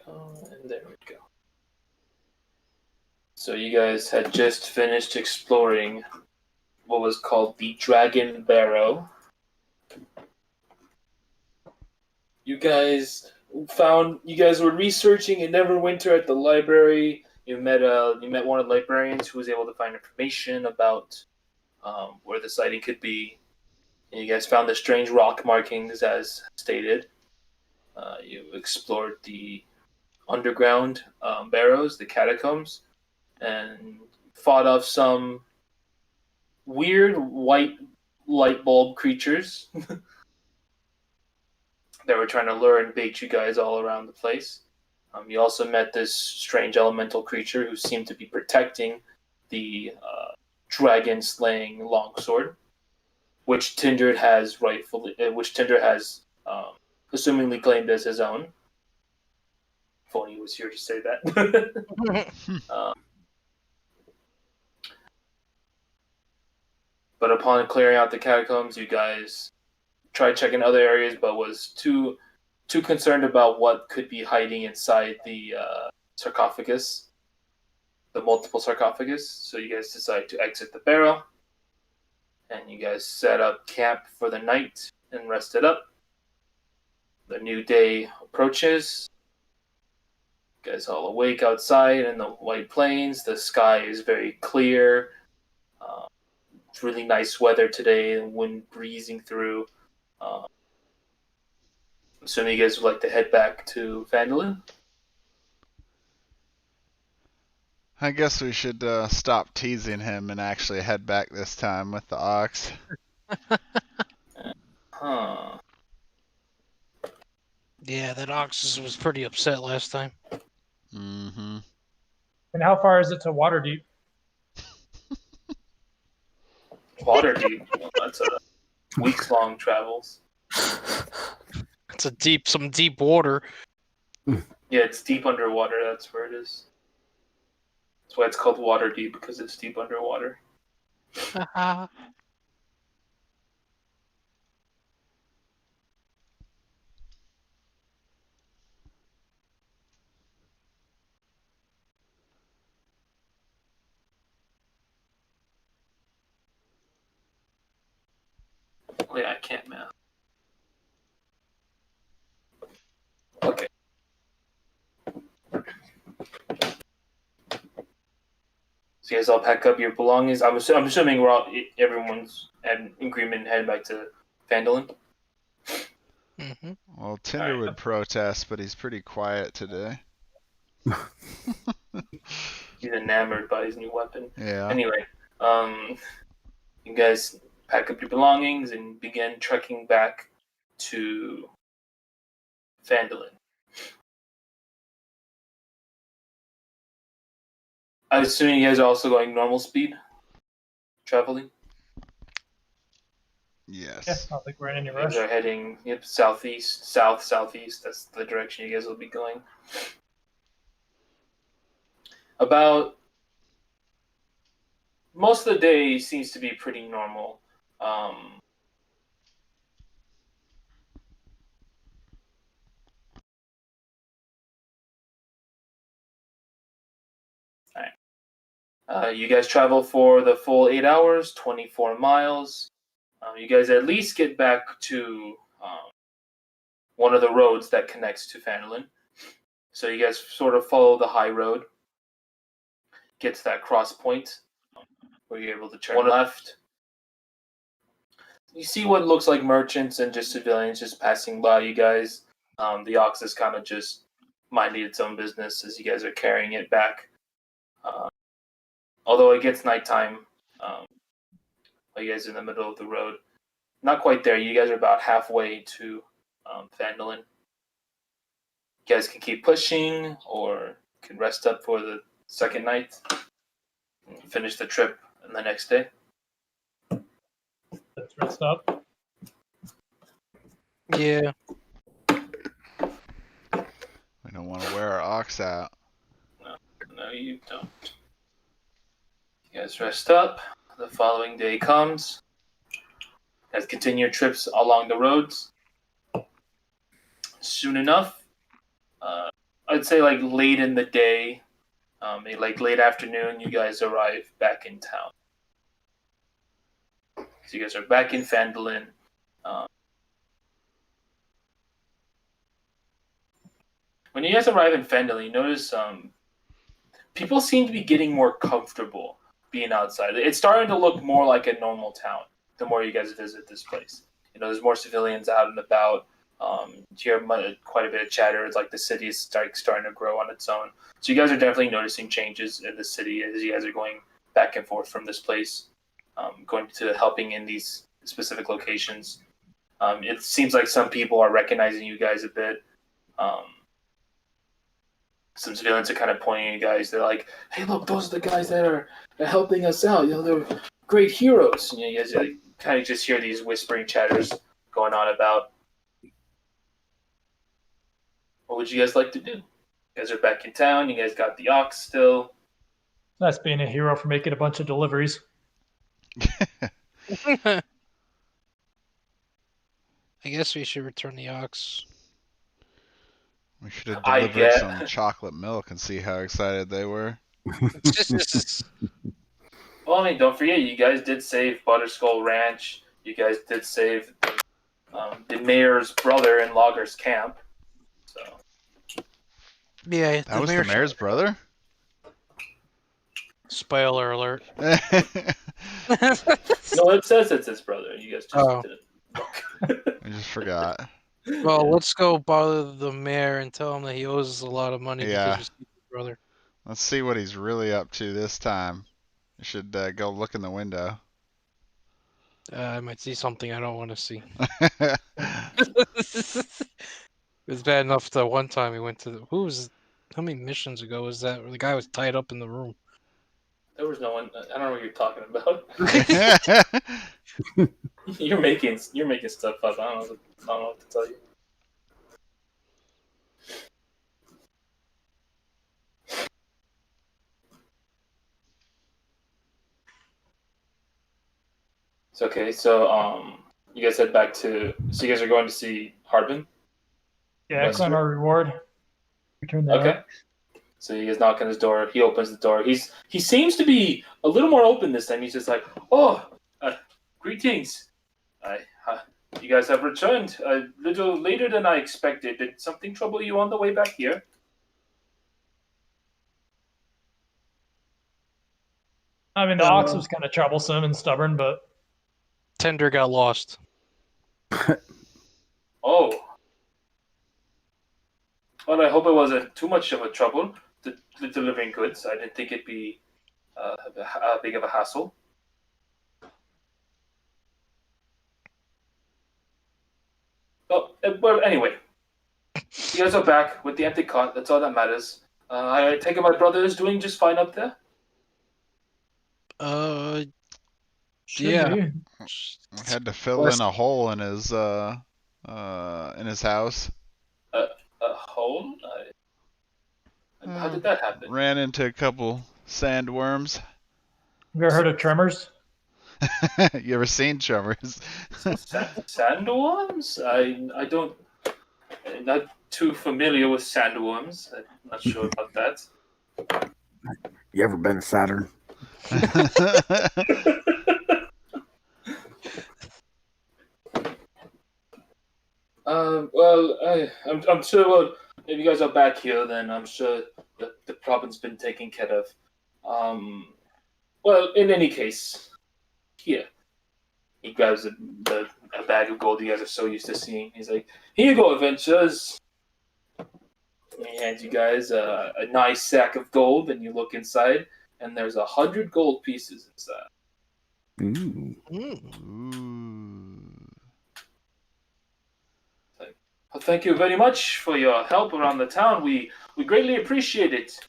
And there we go. So you guys had just finished exploring what was called the Dragon Barrow. You guys were researching in Neverwinter at the library. You met one of the librarians who was able to find information about where the sighting could be. And you guys found the strange rock markings as stated. You explored the underground barrows, the catacombs, and fought off some weird white light bulb creatures that were trying to lure and bait you guys all around the place. You also met this strange elemental creature who seemed to be protecting the dragon-slaying longsword, which Tinder has assumingly claimed as his own. If only he was here to say that. But upon clearing out the catacombs, you guys tried checking other areas, but was too concerned about what could be hiding inside the sarcophagus, the multiple sarcophagus. So you guys decided to exit the barrow, and you guys set up camp for the night and rested up. The new day approaches. You guys all awake outside in the white plains. The sky is very clear. It's really nice weather today, and wind breezing through. Assuming you guys would like to head back to Phandalin. I guess we should stop teasing him and actually head back this time with the ox. Huh. Yeah, that ox was pretty upset last time. Mm-hmm. And how far is it to Waterdeep? Waterdeep. Well, that's a weeks-long travels. It's some deep water. Yeah, it's deep underwater. That's where it is. That's why it's called Waterdeep, because it's deep underwater. Oh, yeah, I can't math. Okay. So you guys all pack up your belongings. I'm assuming everyone's in agreement heading back to Phandalin. Mm-hmm. Well, Tinder would protest, but he's pretty quiet today. He's enamored by his new weapon. Yeah. Anyway, you guys pack up your belongings and begin trekking back to Phandalin. I assume you guys are also going normal speed traveling. Yes. Yeah, I don't think we're in any You rush. guys are heading southeast. That's the direction you guys will be going. About most of the day seems to be pretty normal. You guys travel for the full 8 hours, 24 miles. You guys at least get back to one of the roads that connects to Phandalin. So you guys sort of follow the high road, get to that cross point where you're able to turn left. You see what looks like merchants and just civilians just passing by you guys. The ox is kind of just minding its own business as you guys are carrying it back. Although it gets nighttime, you guys are in the middle of the road. Not quite there. You guys are about halfway to Phandalin. You guys can keep pushing or can rest up for the second night and finish the trip the next day. Let's rest up. Yeah. We don't want to wear our ox out. No, you don't. You guys rest up. The following day comes. You guys continue your trips along the roads. Soon enough, I'd say like late in the day, like late afternoon, you guys arrive back in town. So you guys are back in Fandolin. When you guys arrive in Fandolin, you notice people seem to be getting more comfortable being outside. It's starting to look more like a normal town the more you guys visit this place. There's more civilians out and about. You hear quite a bit of chatter. It's like the city is starting to grow on its own. So you guys are definitely noticing changes in the city as you guys are going back and forth from this place, going to helping in these specific locations. It seems like some people are recognizing you guys a bit. Some civilians are kind of pointing at you guys. They're like, "Hey, look, those are the guys that are helping us out. They're great heroes." You guys kind of just hear these whispering chatters going on about. What would you guys like to do? You guys are back in town. You guys got the ox still. That's being a hero for making a bunch of deliveries. I guess we should return the ox. We should have I delivered get- some chocolate milk and see how excited they were. Well, I mean, don't forget, you guys did save Butterskull Ranch. You guys did save the mayor's brother in Logger's camp. So Yeah, That was the mayor's brother? Spoiler alert. no, it says it's his brother. You guys just didn't look. I just forgot. Well, let's go bother the mayor and tell him that he owes us a lot of money Yeah. because we his brother. Let's see what he's really up to this time. I should go look in the window. I might see something I don't want to see. It's bad enough that one time we went to how many missions ago was that where the guy was tied up in the room? There was no one. I don't know what you're talking about. You're making stuff up. I don't know what to tell you. It's okay. So you guys head back to. So you guys are going to see Harbin. Yeah, Western? claim our reward. Return the Okay. So you guys knock on his door. He opens the door. He seems to be a little more open this time. He's just like, "Oh, greetings. You guys have returned a little later than I expected. Did something trouble you on the way back here?" I mean, the ox was kind of troublesome and stubborn, but Tender got lost. Oh. Well, I hope it wasn't too much of a trouble delivering goods. I didn't think it'd be big of a hassle. Well, anyway, you guys are back with the empty cart. That's all that matters. I take it my brother is doing just fine up there. should Yeah. be. I had to fill in a hole in his house. A hole? How did that happen? Ran into a couple sandworms. You ever heard of tremors? You ever seen Tremors? Sandworms? I don't. I'm not too familiar with sandworms. I'm not sure about that. You ever been to Saturn? Well, I'm sure. Well, if you guys are back here, then I'm sure the problem's been taken care of. Well, in any case, here. He grabs a bag of gold you guys are so used to seeing. He's like, "Here you go, adventurers." And he hands you guys a nice sack of gold, and you look inside, and there's 100 gold pieces inside. Ooh. Ooh. Well, thank you very much for your help around the town. We greatly appreciate it.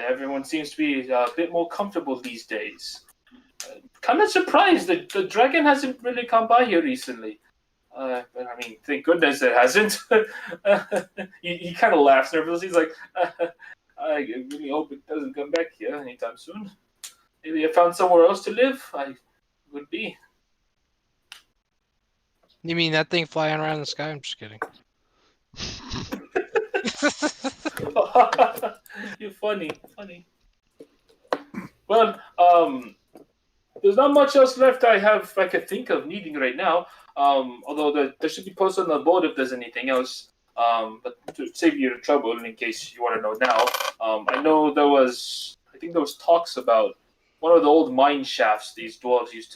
Everyone seems to be a bit more comfortable these days. Kind of surprised that the dragon hasn't really come by here recently. But I mean, thank goodness it hasn't. He kind of laughs nervously. He's like, I really hope it doesn't come back here anytime soon. Maybe I found somewhere else to live. I would be. You mean that thing flying around the sky? I'm just kidding. funny. Well, there's not much else left I could think of needing right now. Although there should be posted on the board if there's anything else. But to save you the trouble, in case you want to know now, I know I think there was talks about one of the old mine shafts these dwarves used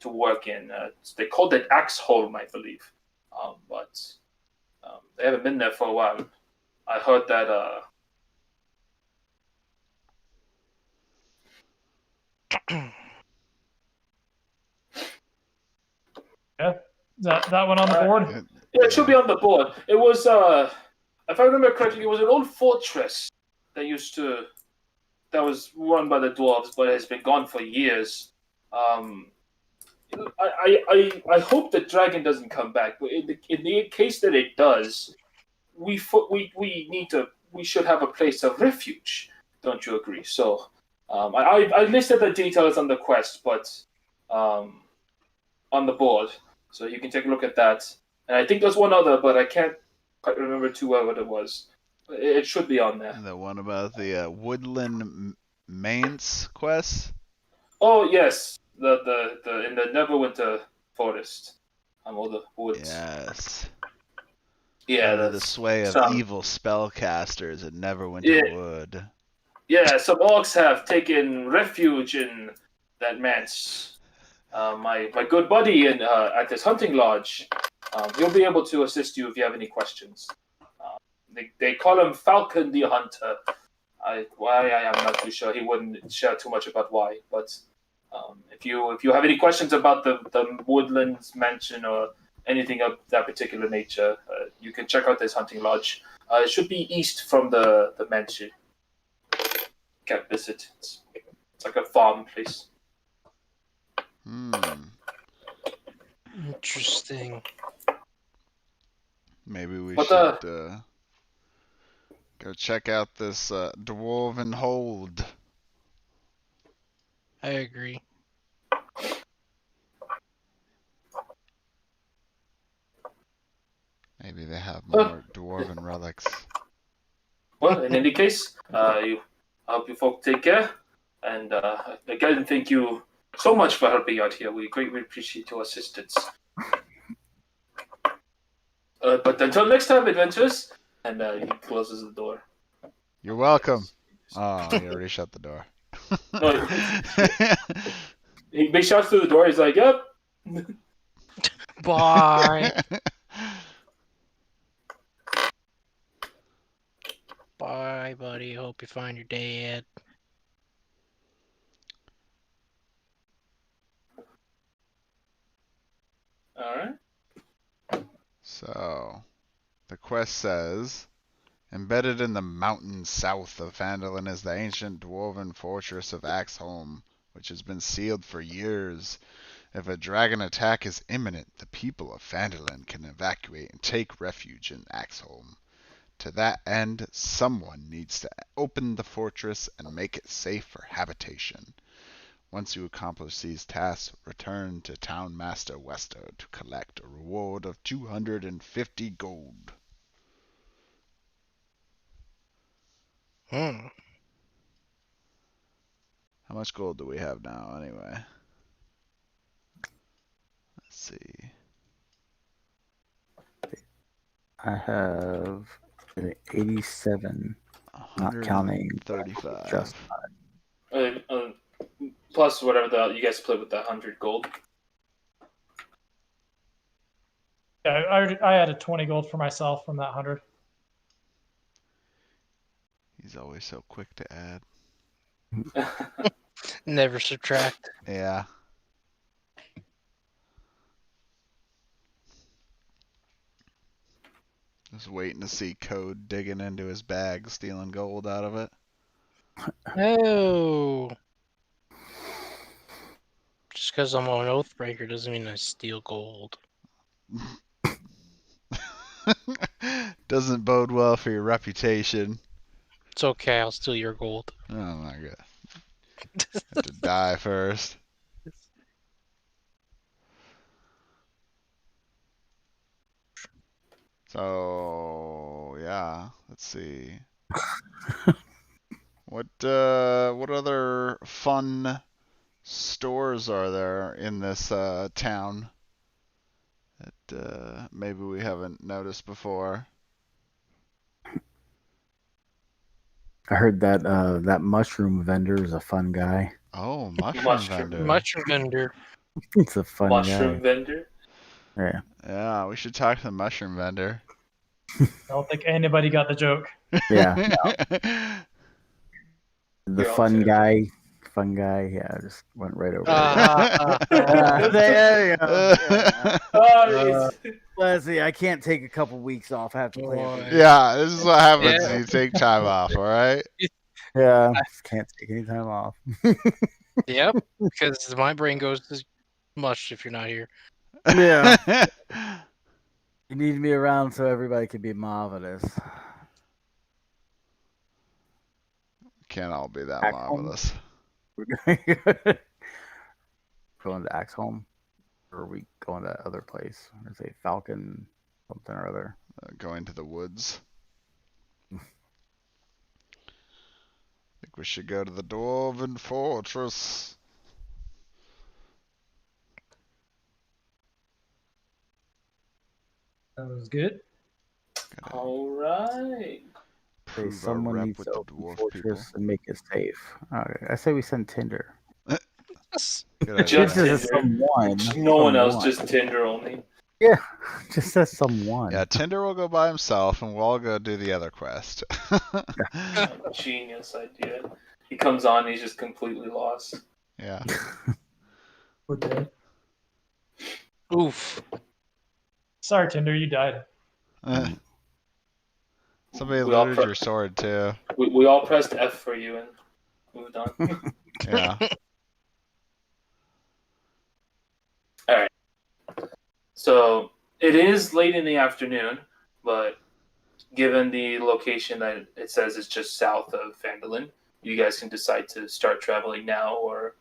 to work in. They called it Axeholm, I believe. But they haven't been there for a while. I heard that. Yeah. Is that one on the board? Yeah, it should be on the board. It was, if I remember correctly, it was an old fortress that was run by the dwarves, but has been gone for years. I hope the dragon doesn't come back, but in the case that it does, we should have a place of refuge. Don't you agree? So, I listed the details on the quest, but on the board, so you can take a look at that. And I think there's one other, but I can't quite remember too well what it was. It should be on there. The one about the Woodland Mainz quest? Oh yes, the in the Neverwinter Forest, all the woods. Yes. Yeah, Under the sway of some, evil spellcasters in Neverwinter Yeah. Wood. Yeah, some orcs have taken refuge in that manse. My good buddy at this hunting lodge, he'll be able to assist you if you have any questions. They call him Falcon the Hunter. Why I am not too sure. He wouldn't share too much about why. But if you have any questions about the Woodlands Mansion or anything of that particular nature, you can check out this hunting lodge. It should be east from the mansion. Can't visit. It's like a farm place. Interesting. Maybe we But, should go check out this Dwarven Hold. I agree. Maybe they have more Dwarven relics. Well, in any case, I hope you folk take care. And again, thank you so much for helping out here. We greatly appreciate your assistance. But until next time, adventurers. And he closes the door. You're welcome. Oh, he already shut the door. No, he shouts through the door. He's like, "Yep." Bye. Bye, buddy. Hope you find your dad. All right. So, the quest says, embedded in the mountains south of Phandalin is the ancient dwarven fortress of Axeholm, which has been sealed for years. If a dragon attack is imminent, the people of Phandalin can evacuate and take refuge in Axeholm. To that end, someone needs to open the fortress and make it safe for habitation. Once you accomplish these tasks, return to Town Master Wester to collect a reward of 250 gold. Hmm. How much gold do we have now, anyway? Let's see. I have an 87, not counting 135. just Plus whatever you guys split with that 100 gold. Yeah, I added 20 gold for myself from that 100. He's always so quick to add. Never subtract. Yeah. Just waiting to see Code digging into his bag, stealing gold out of it. Oh. Just because I'm an Oathbreaker doesn't mean I steal gold. Doesn't bode well for your reputation. It's okay, I'll steal your gold. Oh my god. Have to die first. So, yeah, let's see. what other fun stores are there in this town that maybe we haven't noticed before? I heard that that mushroom vendor is a fun guy. Oh, mushroom Mushroom. vendor. Mushroom vendor. He's a fun Mushroom guy. vendor. Yeah. Yeah, we should talk to the mushroom vendor. I don't think anybody got the joke. Yeah. The You're all fun terrible. guy. Yeah, I just went right over There you go. Yeah. Oh, Leslie, I can't take a couple weeks off. I have to play. Boy. Yeah, this is what happens. Yeah. You take time off, all right? Yeah, just can't take any time off. Yep, because my brain goes to mush if you're not here. Yeah. You need me around so everybody can be marvelous. Can't all be that Back home. marvelous. Going to Axholm? Or are we going to other place? Or say Falcon something or other? Going to the woods. Think we should go to the Dwarven Fortress. That was good. Gotta all right. Say prove our someone rep needs with to the open dwarf fortress people. and make it safe. I say we send Tinder. Yes. Good Just idea. Just Tinder. someone. No one else, Someone. just Tinder only. Yeah, just says someone. Yeah, Tinder will go by himself, and we'll all go do the other quest. Genius idea. He comes on, he's just completely lost. Yeah. We're dead. Oof. Sorry, Tinder, you died. Somebody We all looted pre- your sword too. We all pressed F for you and moved on. Yeah. So it is late in the afternoon, but given the location that it says is just south of Phandalin, you guys can decide to start traveling now or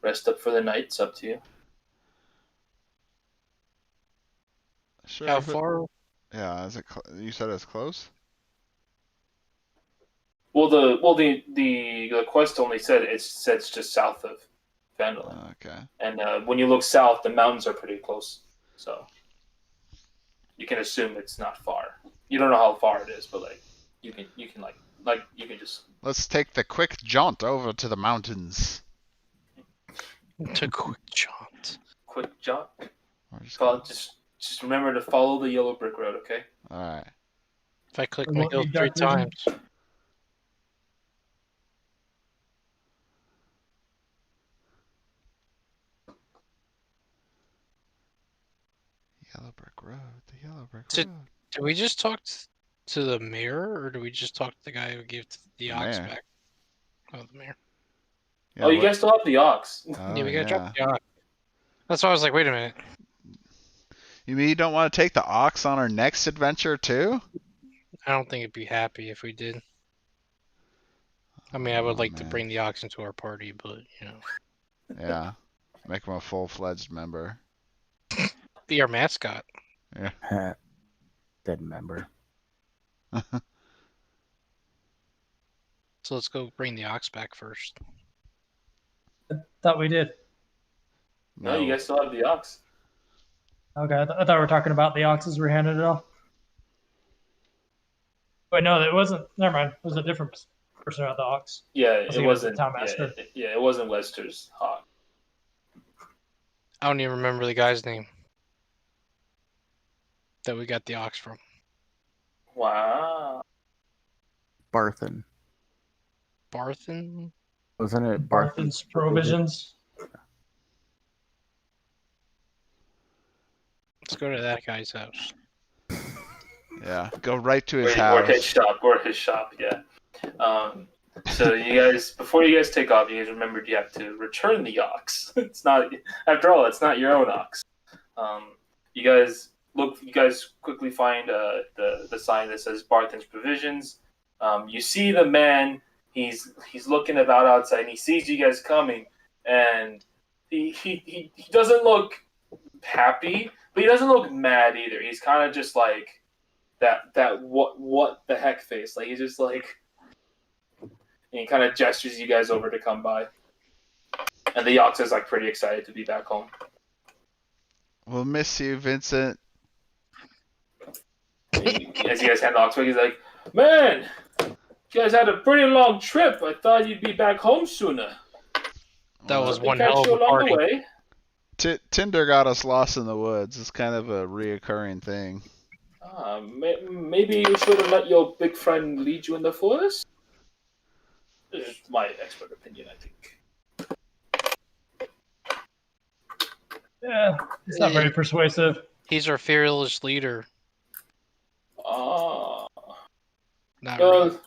rest up for the night. It's up to you. Sure. How if it- far? Yeah. Is it? You said it's close. Well, the quest only said it's just south of Phandalin, Okay. and when you look south, the mountains are pretty close, so you can assume it's not far. You don't know how far it is, but you can just Let's take the quick jaunt over to the mountains. To quick jaunt. quick jump. Or just Just remember to follow the yellow brick road, okay? all right. If I click We my won't hill need 3 dark vision. times. Yellow brick road. The yellow brick Did- road. Do we just talk to the mayor, or do we just talk to the guy who gave the The ox mayor. back? Oh, the mayor. Yeah, Oh, you what- guys still have the ox. Oh, Yeah, we gotta yeah. drop the ox. That's why I was like, wait a minute. You mean you don't want to take the ox on our next adventure too? I don't think it'd be happy if we did. I mean, I would Oh, like to man. bring the ox into our party, but you know, Yeah. Make him a full-fledged member. be our mascot. Dead member. So let's go bring the ox back first. Thought we did. No, you guys still have the ox. Okay, I thought we were talking about the oxes we handed it off. Wait, no, it wasn't. Never mind. It was a different person about the ox. Yeah, think it it was the wasn't. town Yeah, master. it wasn't Wester's hawk. I don't even remember the guy's name that we got the ox from. Wow. Barthen. Barthen? Wasn't it Barthen's Provisions. Let's go to that guy's house. Yeah. Go right to his Or his house. shop. Or his shop, yeah. So you guys, before you guys take off, you guys remembered you have to return the ox. It's not, after all, it's not your own ox. You guys quickly find the sign that says Barthen's Provisions. You see the man. He's looking about outside, and he sees you guys coming, and he doesn't look happy, but he doesn't look mad either. He's kind of just like that what the heck face. Like he's just like, he kind of gestures you guys over to come by. And the ox is like pretty excited to be back home. We'll miss you, Vincent. As you guys hand the ox back, he's like, "Man, you guys had a pretty long trip. I thought you'd be back home sooner. That was They one catch hell of you a along party. the way." Tinder got us lost in the woods. It's kind of a reoccurring thing. Maybe you should have let your big friend lead you in the forest. This is my expert opinion, I think. Yeah, it's not very persuasive. He's our fearless leader. Ah. Not really.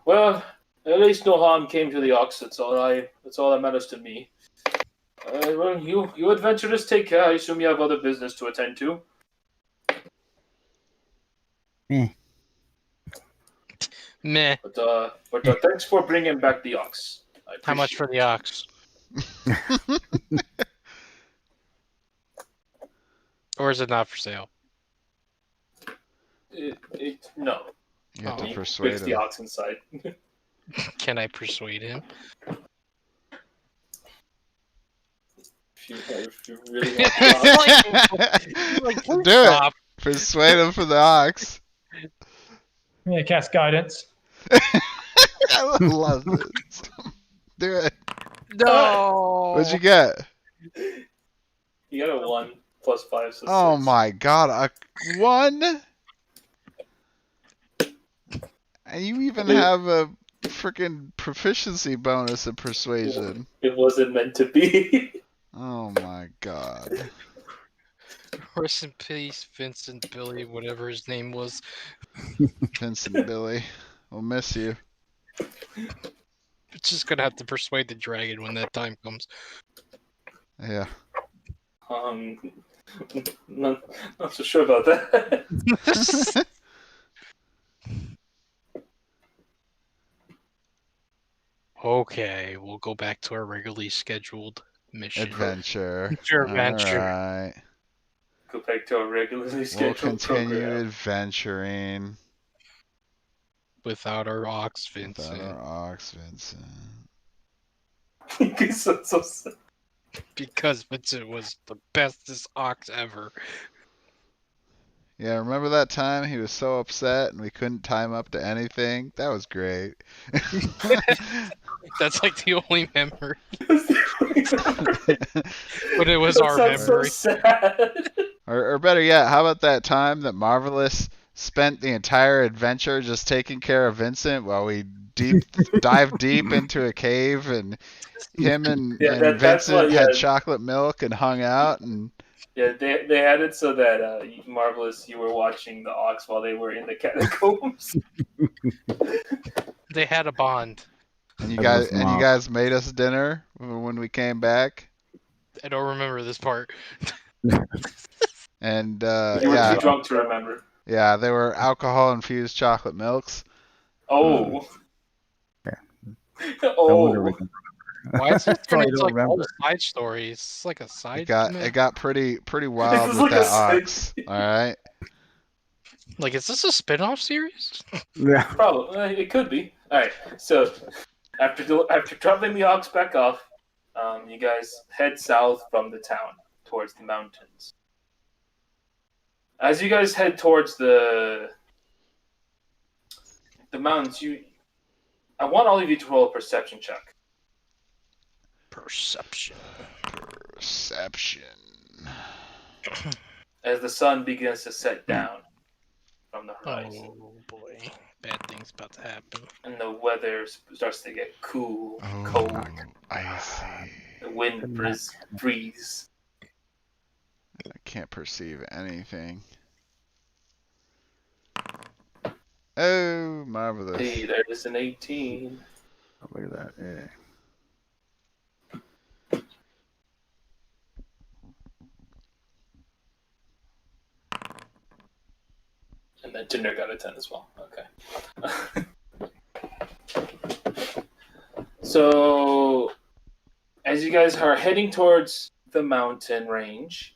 Well, at least no harm came to the ox. That's all that matters to me. Well, you adventurers take care. I assume you have other business to attend to. Meh. But thanks for bringing back the ox. How much for the ox? Or is it not for sale? No. You have Oh. to He persuade puts the him. ox inside. Can I persuade him? If you really want to. Like, Do it. stop. Persuade him for the ox. I'm gonna cast guidance. I love this. Do it. No. What'd you get? You got a 1 plus 5. So Oh 6. my god, a 1? And you even have a freaking proficiency bonus in persuasion. It wasn't meant to be. Oh my god. Rest in peace, Vincent, Billy, whatever his name was. Vincent Billy. We'll miss you. Just gonna have to persuade the dragon when that time comes. Yeah. Not so sure about that. Okay, we'll go back to our regularly scheduled mission. Adventure. Adventure. Alright. Go back to our regularly We'll scheduled continue program. adventuring Without our ox, without Vincent. our ox, Vincent. He's so sad. Because Vincent was the bestest ox ever. Yeah, remember that time he was so upset and we couldn't time up to anything? That was great. That's like the only memory. But it was That our sounds memory. So sad. Or better yet, how about that time that Marvelous spent the entire adventure just taking care of Vincent while we dive deep into a cave and him and, Yeah, and that's Vincent what- had yeah. chocolate milk and hung out and Yeah, they had it so that Marvelous, you were watching the ox while they were in the catacombs. They had a bond. and you That guys was and you not- guys made us dinner when we came back. I don't remember this part. And You were yeah, too drunk to remember. yeah, they were alcohol infused chocolate milks. Oh. Yeah. No wonder we Oh. can- Why is it Sorry, I turning into don't like all remember. side stories? It's like a It side. got pretty wild is with like a that side- ox. All right. Like, is this a spin-off series? Yeah. Probably. It could be. All right. So after dropping the ox back off, you guys head south from the town towards the mountains. As you guys head towards the mountains, I want all of you to roll a perception check. Perception. Perception. As the sun begins to set down from the horizon, Oh boy, bad things about to happen. and the weather starts to get cool, Oh, cold. icy. The wind breeze. I can't perceive anything. Oh, marvelous. Hey, there's an 18. Oh, look at that. Yeah. And then Tinder got a 10 as well. Okay. So, as you guys are heading towards the mountain range,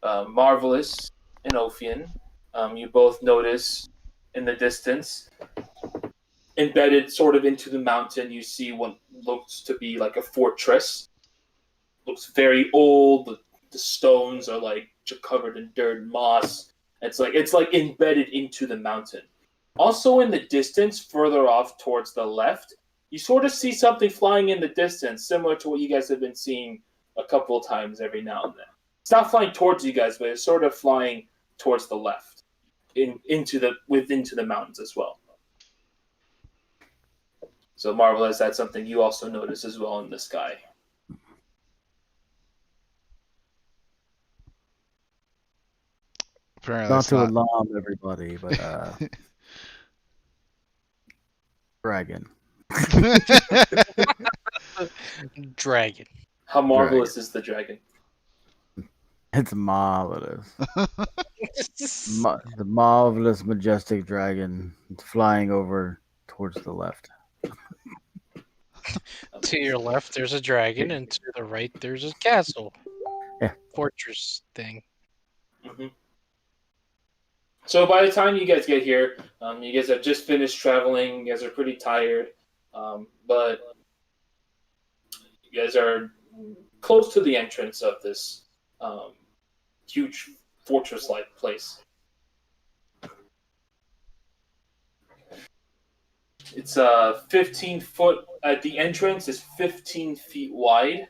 Marvelous and Ophian, you both notice in the distance embedded sort of into the mountain, you see what looks to be like a fortress. Looks very old. The stones are like covered in dirt and moss. It's like embedded into the mountain. Also, in the distance, further off towards the left, you sort of see something flying in the distance, similar to what you guys have been seeing a couple of times every now and then. It's not flying towards you guys, but it's sort of flying towards the left, into the mountains as well. So, Marvelous, that's something you also notice as well in the sky. Apparently, Not it's to not. alarm everybody, but dragon. Dragon. How marvelous is the dragon? It's marvelous. The marvelous, majestic dragon flying over towards the left. To your left, there's a dragon, and to the right, there's a castle. Yeah. Fortress thing. Mm-hmm. So by the time you guys get here, you guys have just finished traveling. You guys are pretty tired, but you guys are close to the entrance of this huge fortress-like place. It's 15 foot at the entrance. Is 15 feet wide,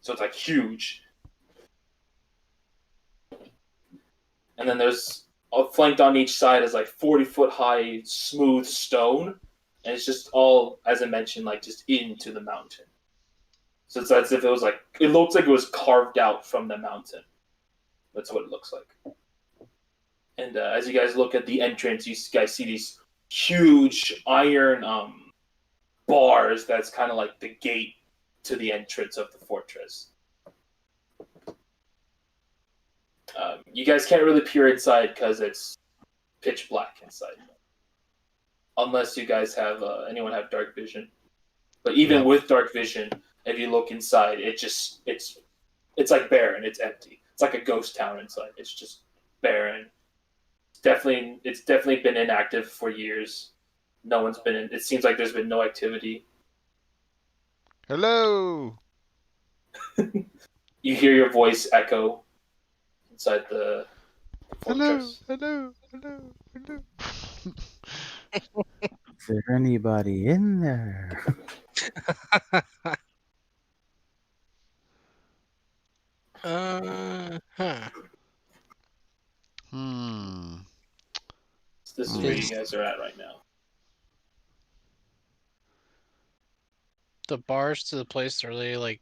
so it's like huge. And then there's flanked on each side is like 40-foot high smooth stone, and it's just all, as I mentioned, like just into the mountain. So it's as if it looks like it was carved out from the mountain. That's what it looks like. And as you guys look at the entrance, you guys see these huge iron bars. That's kind of like the gate to the entrance of the fortress. You guys can't really peer inside because it's pitch black inside, unless you guys have anyone have dark vision. But even with dark vision, if you look inside, it's like barren. It's empty. It's like a ghost town inside. It's just barren. It's definitely been inactive for years. No one's been in. It seems like there's been no activity. Hello. You hear your voice echo inside the fortress. Hello. Is there anybody in there? Huh. This is where you guys are at right now. The bars to the place are they like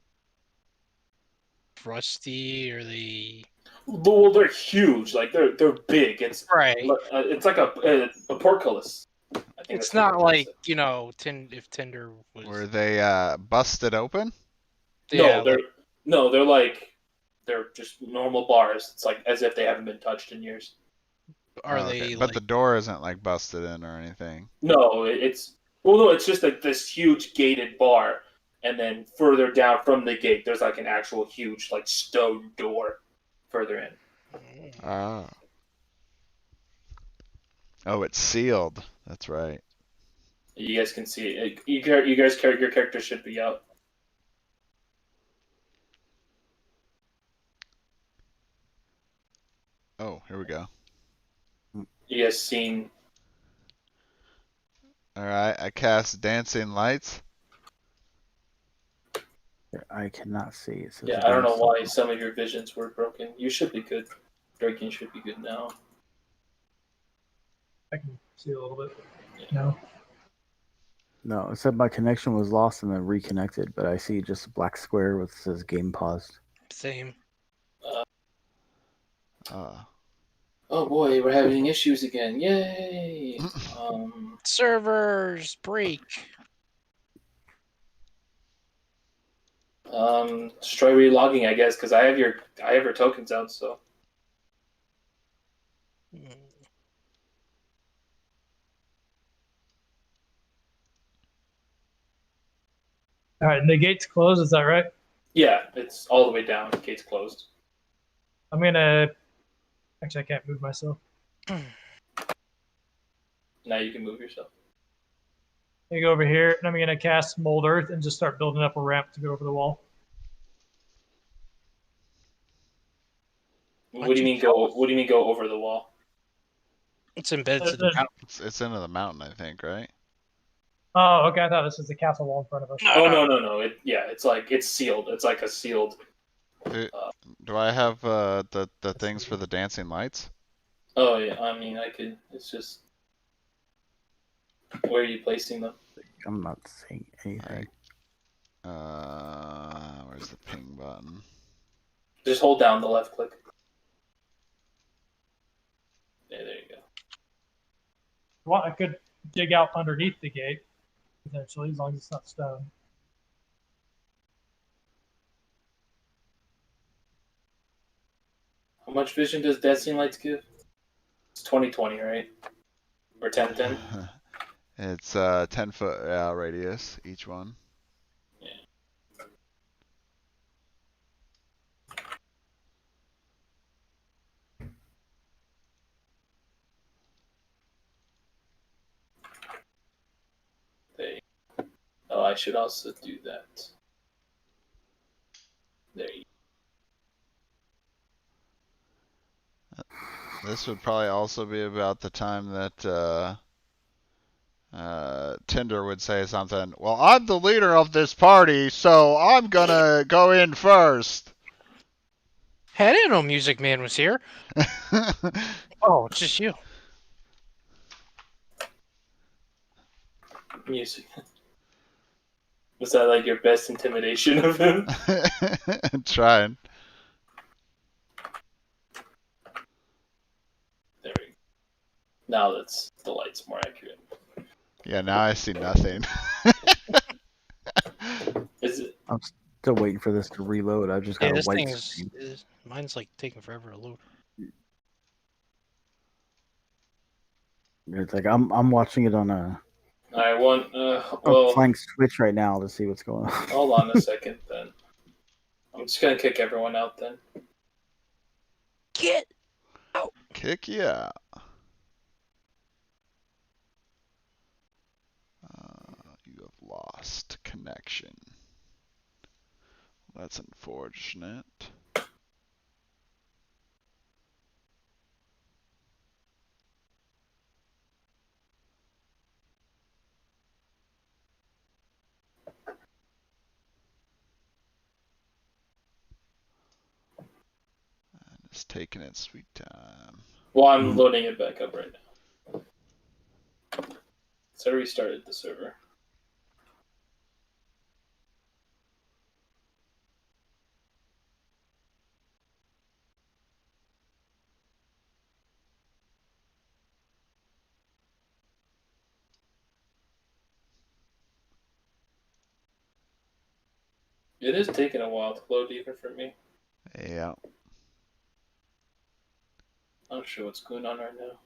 rusty or they? Well, they're huge. Like they're big. It's Right. It's like a portcullis. I think It's that's not what like if Tinder was. Were they busted open? Yeah, they're just normal bars. It's like as if they haven't been touched in years. Are Oh, okay. they? But Like, the door isn't like busted in or anything. No, it's just like this huge gated bar, and then further down from the gate, there's like an actual huge like stone door further in. Ah. Oh, it's sealed. That's right. You guys can see it. Your character should be out. Oh, here we go. You guys seen? All right, I cast dancing lights. I cannot see. It says Yeah, I don't know against- why some of your visions were broken. You should be good. Drinking should be good now. I can see a little bit. No. No, it said my connection was lost and then reconnected, but I see just a black square with says game paused. same. Oh boy, we're having issues again! Yay! Servers break. Just try relogging, I guess, because I have your tokens out. So All right, and the gate's closed. Is that right? yeah, it's all the way down. The gate's closed. I'm gonna. Actually, I can't move myself. Now you can move yourself. I go over here, and I'm going to cast Mold Earth and just start building up a ramp to go over the wall. What do you mean go? What do you mean go over the wall? It's embedded to the There's- mountain. It's into the mountain, I think, right? Oh, okay. I thought this was the castle wall in front of us. Oh no. It's sealed. It's like a sealed. Do I have the things for the dancing lights? Oh yeah, I mean I could. It's just where are you placing them? I'm not seeing anything. Where's the ping button? Just hold down the left click. Yeah, there you go. Well, I could dig out underneath the gate, potentially, as long as it's not stone. How much vision does dancing lights give? It's 20/20, right? Or 10/10? It's 10-foot radius each one. Oh, I should also do that. There you This would probably also be about the time that Tinder would say something. Well, I'm the leader of this party, so I'm gonna go in first. Hey, I didn't know Music Man was here. Oh, it's just you. music. Was that like your best intimidation of him? Trying. There we go. Now that's the light's more accurate. Yeah, now I see nothing. Is it? I'm still waiting for this to reload. I just got Yeah, a this white thing screen. mine's like taking forever to load. It's like I'm watching it on a I want. Well, flank switch right now to see what's going on. hold on a second then. I'm just gonna kick everyone out then. Get Kick you out. You have lost connection. That's unfortunate. And it's taking its sweet time. Well, I'm loading it back up right now. So I restarted the server. It is taking a while to load even for me. Yeah. I'm not sure what's going on right now.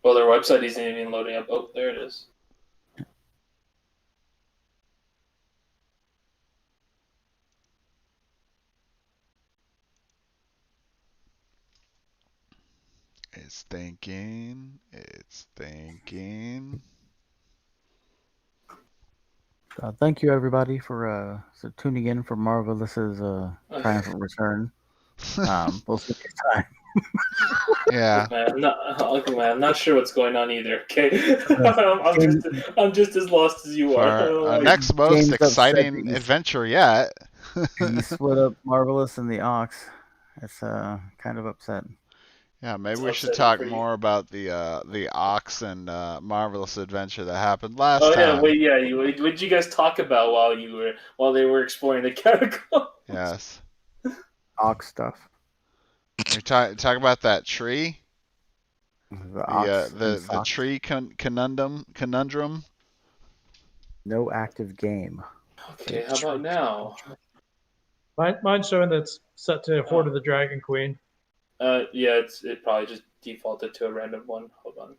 Well, their website isn't even loading up. Oh, there it is. It's thinking. It's thinking. Thank you everybody for tuning in for Marvelous's triumphant return. We'll see you next time. Yeah. Man, I'm not sure what's going on either. Okay, I'm just as lost as you For are. our next most James upset exciting that you- adventure yet. You split up Marvelous and the Ox. It's kind of upset. Yeah, maybe It's we should upsetting talk for you. more about the Ox and Marvelous adventure that happened last Oh yeah, time. wait, yeah. What did you guys talk about while they were exploring the catacombs? Yes. Ox stuff. We talk about that tree. The Ox. and The Sox. tree conundrum. No active game. Okay, how about now? Mine's showing that it's set to Horde of the Dragon Queen. Yeah, it probably just defaulted to a random one. Hold on.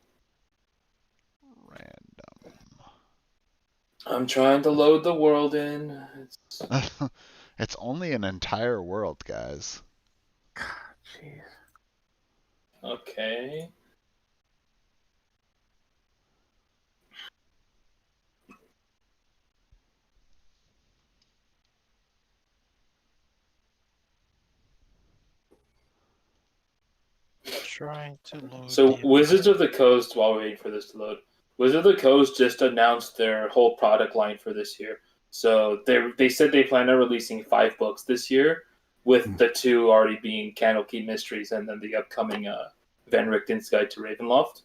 Random. I'm trying to load the world in. It's only an entire world, guys. Jeez. Okay. Trying to load. So the Wizards of the Coast, while we're waiting for this to load, Wizards of the Coast just announced their whole product line for this year. So they said they plan on releasing 5 books this year, with the 2 already being Candlekeep Mysteries and then the upcoming Van Richten's Guide to Ravenloft.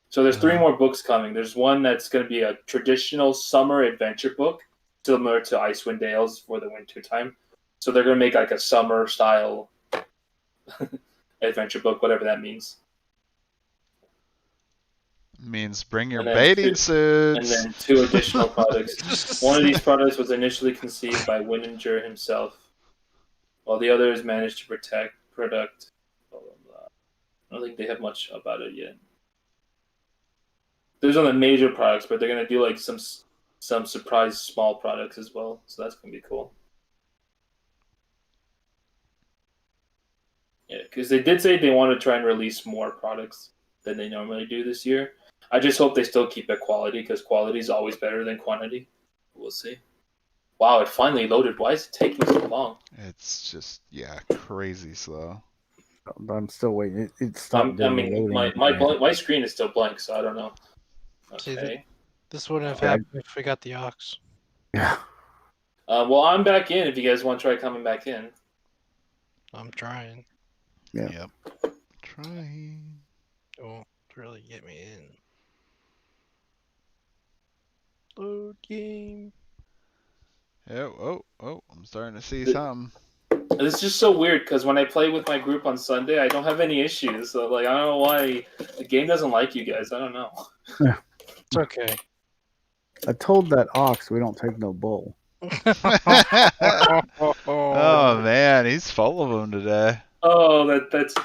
So there's 3 more books coming. There's one that's going to be a traditional summer adventure book, similar to Icewind Dale's for the winter time. So they're going to make like a summer style adventure book, whatever that means. Means bring your And then bathing and suits. then 2 additional products. One of these products was initially conceived by Winninger himself, while the other is managed to protect product. Blah, blah, blah. I don't think they have much about it yet. There's other major products, but they're gonna do like some surprise small products as well. So that's gonna be cool. Yeah, because they did say they want to try and release more products than they normally do this year. I just hope they still keep it quality, because quality is always better than quantity. We'll see. Wow, it finally loaded. Why is it taking so long? It's just, yeah, crazy slow. I'm still waiting. It stopped I doing the mean, loading. my screen is still blank, so I don't know. See, Okay. This wouldn't have Yeah. happened if we got the ox. Yeah. Well, I'm back in. If you guys want to try coming back in. I'm trying. Yeah. Yep. Trying. It won't really get me in. Load game. Yeah, oh, I'm starting to see The- something. It's just so weird because when I play with my group on Sunday, I don't have any issues. So like, I don't know why the game doesn't like you guys. I don't know. It's okay. I told that ox we don't take no bull. Oh man, he's full of them today. Oh,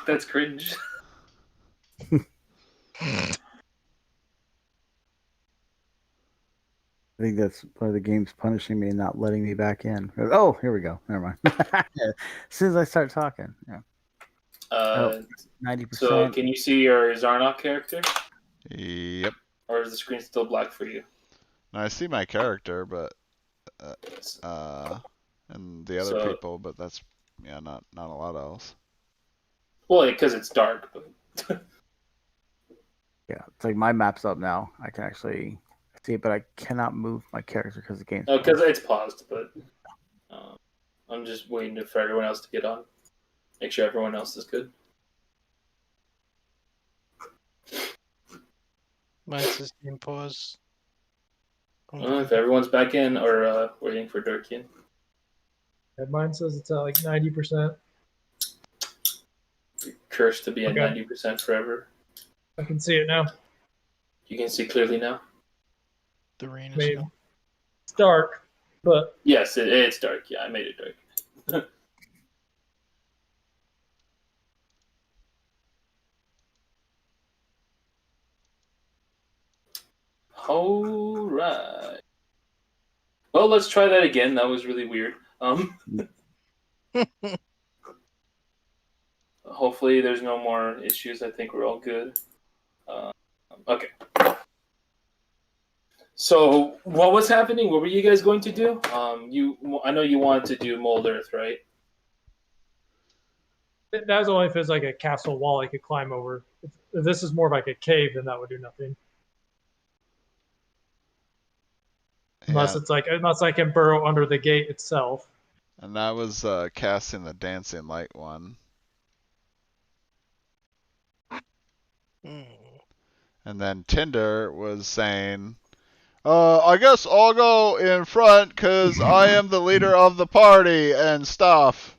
that's cringe. I think that's why the game's punishing me and not letting me back in. Oh, here we go. Never mind. As soon as I start talking, yeah. 90%. So can you see your Zarnok character, Yep. or is the screen still black for you? Now, I see my character, but and the other people, but that's not a lot else. Well, because it's dark. But Yeah, it's like my map's up now. I can actually see it, but I cannot move my character because the game's because it's paused. But I'm just waiting for everyone else to get on. Make sure everyone else is good. Mine says game pause. If everyone's back in or waiting for Durkian. And mine says it's at like 90%. You're cursed to be at Okay. 90% forever. I can see it now. You can see clearly now? The rain is Maybe. still. It's dark, but Yes, it's dark. Yeah, I made it dark. All right. Well, let's try that again. That was really weird. Hopefully, there's no more issues. I think we're all good. Okay. So, what was happening? What were you guys going to do? I know you wanted to do Mold Earth, right? that was only if it's like a castle wall I could climb over. If this is more like a cave, then that would do nothing. Unless I can burrow under the gate itself. And that was casting the dancing light one. And then Tinder was saying, I guess I'll go in front because I am the leader of the party and stuff.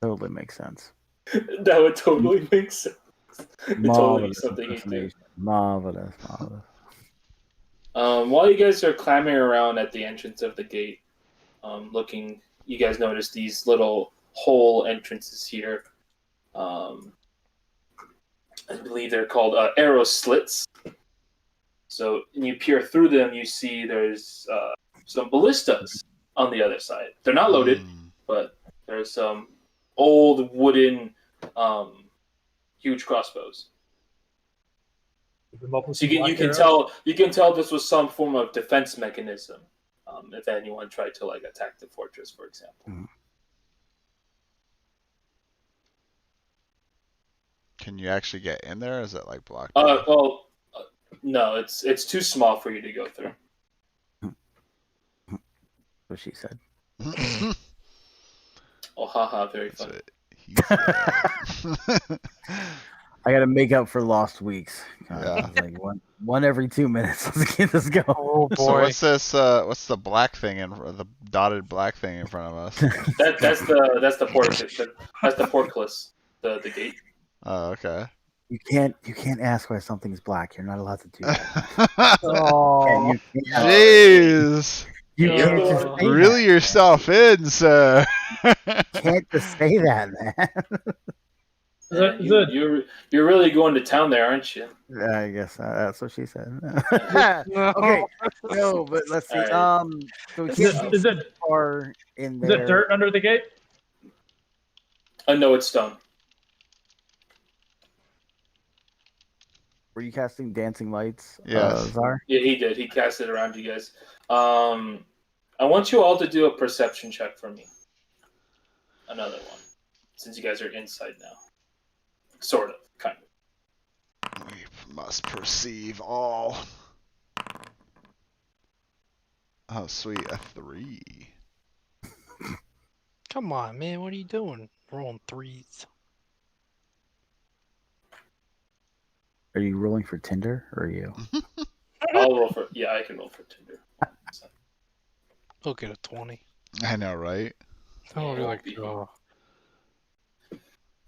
Totally makes sense. That would totally make sense. Marvelous Something you do. Marvelous. While you guys are clambering around at the entrance of the gate, looking, you guys notice these little hole entrances here. I believe they're called arrow slits. So when you peer through them, you see there's some ballistas on the other side. They're not loaded, but there's some old wooden, huge crossbows. So you can tell this was some form of defense mechanism. If anyone tried to like attack the fortress, for example. Can you actually get in there? Or is it like blocked? No, it's too small for you to go through. What she said. Oh, haha, very That's funny. what he said. I got to make up for lost weeks. God, Yeah. it's like one every 2 minutes. Let's get this going. Oh So boy. what's this? What's the black thing the dotted black thing in front of us? That's the portcullis, the gate. Oh, okay. You can't ask why something's black. You're not allowed to do that. Oh. Jeez. You Yeah. can't just say Reel that. yourself in, sir. You can't just say that, man. You're really going to town there, aren't you? I guess that's what she said. No. Okay, no, but let's see. All So we Is can't it, get far in is there. it dirt under the gate? No, it's stone. Were you casting dancing lights? Yes. Czar? Yeah, he did. He cast it around you guys. I want you all to do a perception check for me. Another one, since you guys are inside now. Sort of, kind of. We must perceive all. Oh, sweet, a 3. Come on, man. What are you doing? Rolling threes. Are you rolling for Tinder or are you? I'll roll for. Yeah, I can roll for Tinder. I'll get a 20. I know, right? I'll be Yeah, like, be- oh.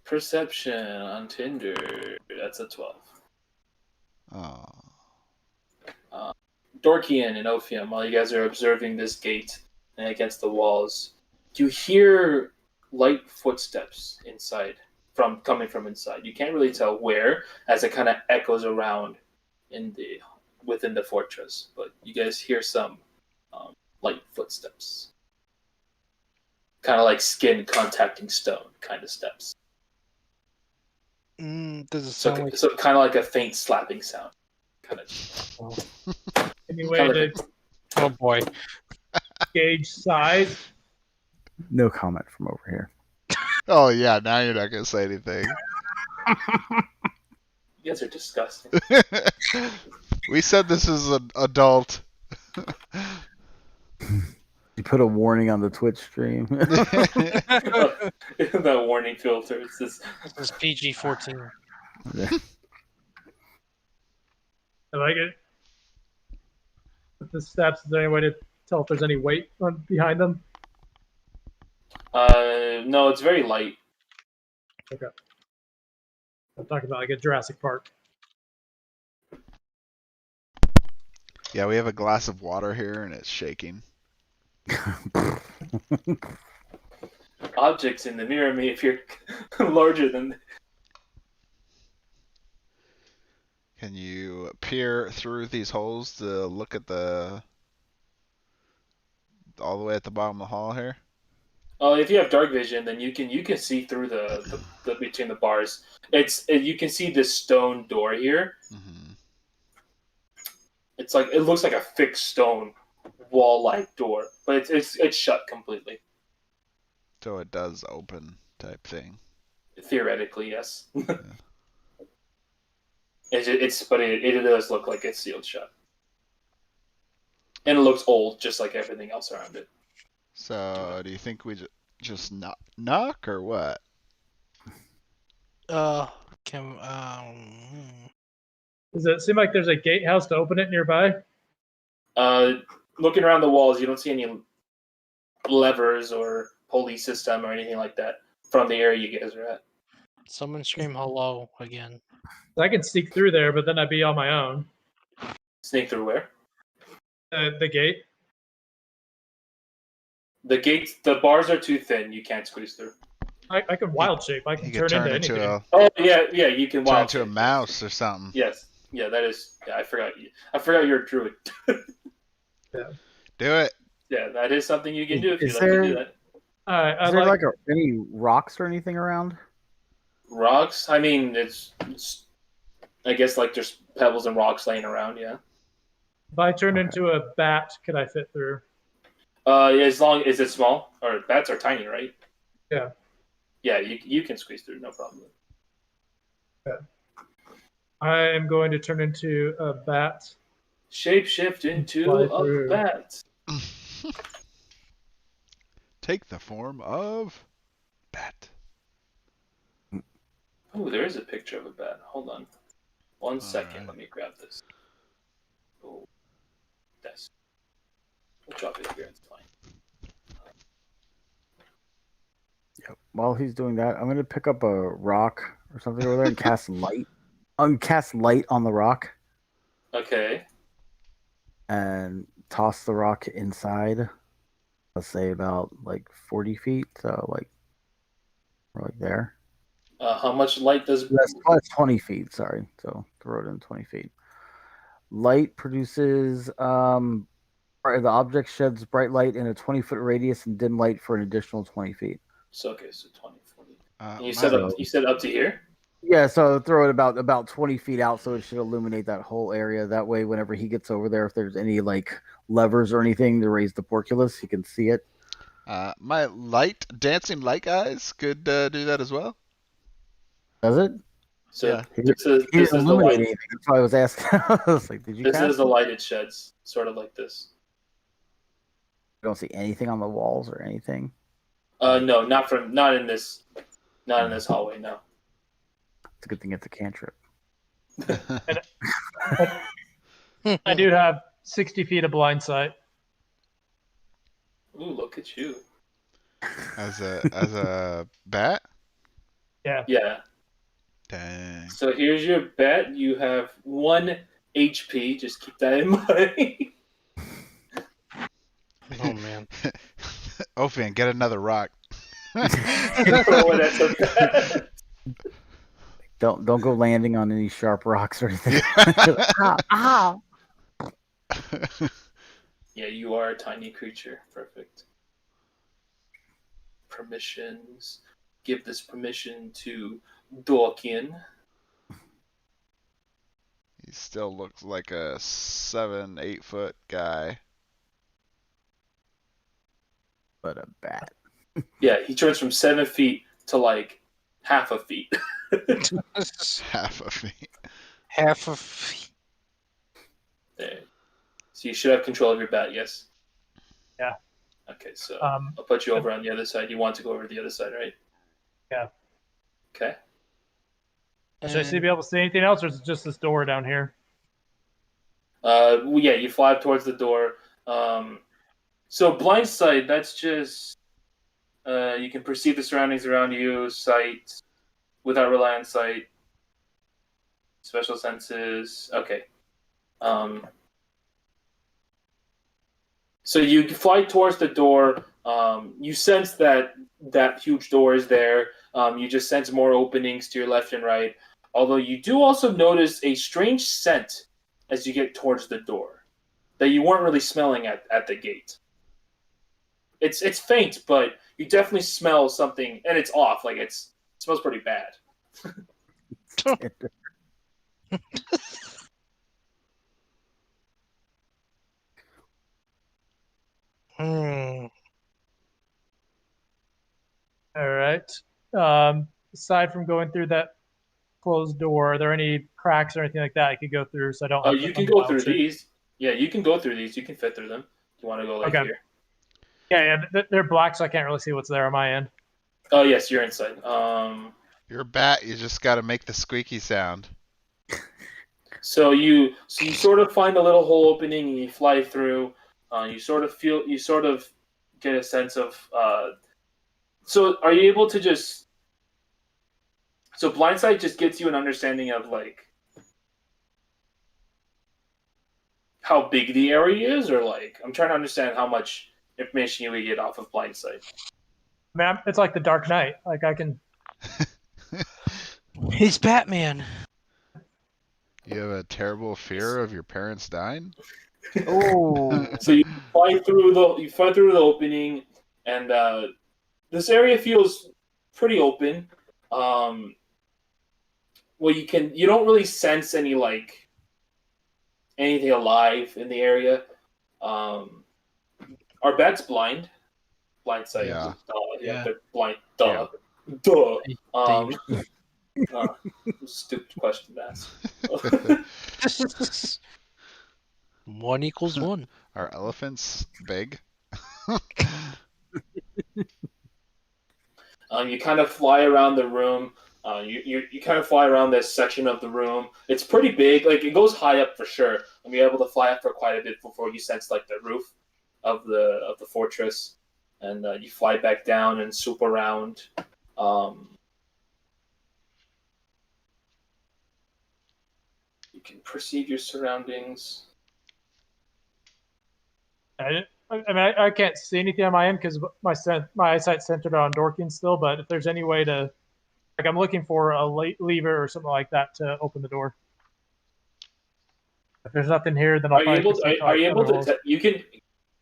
Perception on Tinder. That's a 12. Oh. Dorkian and Ophium, while you guys are observing this gate and against the walls, you hear light footsteps coming from inside. You can't really tell where, as it kind of echoes around within the fortress. But you guys hear some light footsteps, kind of like skin contacting stone kind of steps. Does it So, sound like... so kind of like a faint slapping sound, kind of. Anyway, Kinda to Oh boy. gauge size. No comment from over here. Oh, yeah, now you're not going to say anything. You guys are disgusting. We said this is an adult. You put a warning on the Twitch stream. That warning filter. It's this. This is PG-14. I like it. With the steps, is there any way to tell if there's any weight behind them? No, it's very light. Okay. I'm talking about like a Jurassic Park. Yeah, we have a glass of water here and it's shaking. Objects in the mirror may appear larger than. Can you peer through these holes to look at all the way at the bottom of the hall here? If you have dark vision, then you can see through the between the bars. You can see this stone door here. Mm-hmm. It looks like a fixed stone wall-like door, but it's shut completely. So it does open type thing. Theoretically, yes. But it does look like it's sealed shut, and it looks old, just like everything else around it. So do you think we just knock or what? Can Does it seem like there's a gatehouse to open it nearby? Looking around the walls, you don't see any levers or pulley system or anything like that from the area you guys are at. someone scream hello again? I can sneak through there, but then I'd be on my own. Sneak through where? The gate. The gates, the bars are too thin. You can't squeeze through. I can wild shape. I can You could turn turn into into anything. Oh yeah, you can turn wild into a shape. mouse or something. Yes, yeah, that is. Yeah, I forgot. I forgot you're a druid. Do it. Yeah, that is something you can do if you Is like to do there- that. All right, Is I'd there like. any rocks or anything around? Rocks? I mean, it's I guess like there's pebbles and rocks laying around. Yeah. If I turned Okay. into a bat, could I fit through? As long is it small or bats are tiny, right? Yeah. Yeah, you can squeeze through, no problem. I am going to turn into a bat. Shapeshift into Fly a through. bat. Take the form of bat. Oh, there is a picture of a bat. Hold on. One second. right. Let me grab this. Oh, that's. We'll drop it here. It's fine. Yep. While he's doing that, I'm gonna pick up a rock or something over there and cast light. Cast light on the rock Okay. and toss the rock inside. Let's say about like 40 feet, so like we're like there. How much light does? That's 20 feet. Sorry, so throw it in 20 feet. Light produces the object sheds bright light in a 20-foot radius and dim light for an additional 20 feet. So okay, so 20, 40. And you My- said up. You said up to here. Yeah, so throw it about 20 feet out, so it should illuminate that whole area. That way, whenever he gets over there, if there's any like levers or anything to raise the porculus, he can see it. my dancing light guys could do that as well. Does it? So Yeah. this He is didn't the illuminate light. anything. That's why I was asking. I was like, did you This cast is the it? lighted sheds, sort of like this. You don't see anything on the walls or anything. No, not in this hallway. No. It's a good thing it's a cantrip. I do have 60 feet of blind sight. Ooh, look at you. as a bat. Yeah. Yeah. Dang. So here's your bet. You have 1 HP. Just keep that in mind. Oh man. Ophian, get another rock. Oh, that's a bet. Don't go landing on any sharp rocks or anything. Ow. Yeah, you are a tiny creature. Perfect. Permissions. Give this permission to Dorkin. He still looks like a 7-8 foot guy. But a bat. Yeah, he turns from 7 feet to like half a feet. Half of me. Half of. There. So you should have control of your bat, yes? Yeah. Okay, so Um, I'll put you over on the other side. You want to go over to the other side, right? Yeah. Okay. should I see be able to see anything else, or is it just this door down here? Well, yeah, you fly up towards the door. So blind sight, that's just you can perceive the surroundings around you, sight without relying on sight. Special senses. Okay. So you fly towards the door. You sense that huge door is there. You just sense more openings to your left and right. Although you do also notice a strange scent as you get towards the door that you weren't really smelling at the gate. It's faint, but you definitely smell something, and it's off. Like it smells pretty bad. Hmm. All right. Aside from going through that closed door, are there any cracks or anything like that I could go through so I don't Oh, have to you can go unplow through shit? these. Yeah, you can go through these. You can fit through them. You want to go like Okay. here? Yeah, they're black, so I can't really see what's there on my end. Oh yes, you're inside. You're a bat. You just got to make the squeaky sound. So you sort of find a little hole opening and you fly through. You sort of get a sense of. So are you able to just? So blindsight just gets you an understanding of like how big the area is, or like I'm trying to understand how much information you would get off of blindsight. Man, it's like the Dark Knight. Like I can. He's Batman. You have a terrible fear of your parents dying? Oh, So you fly through the opening, and this area feels pretty open. Well, you don't really sense any like anything alive in the area. Are bats blind? Blind sight. Yeah. Yeah. They're blind. Duh. Duh. They- Stupid question to ask. One equals one. Are elephants big? You kind of fly around the room. You kind of fly around this section of the room. It's pretty big. Like it goes high up for sure. And you're able to fly up for quite a bit before you sense like the roof of the fortress, and you fly back down and swoop around. You can perceive your surroundings. I can't see anything on my end because my eyesight's centered on Dorkin still. But if there's any way to, like, I'm looking for a lever or something like that to open the door. If there's nothing here, then I'll Are you probably able? proceed to, Are you like, able other to? holes. You can.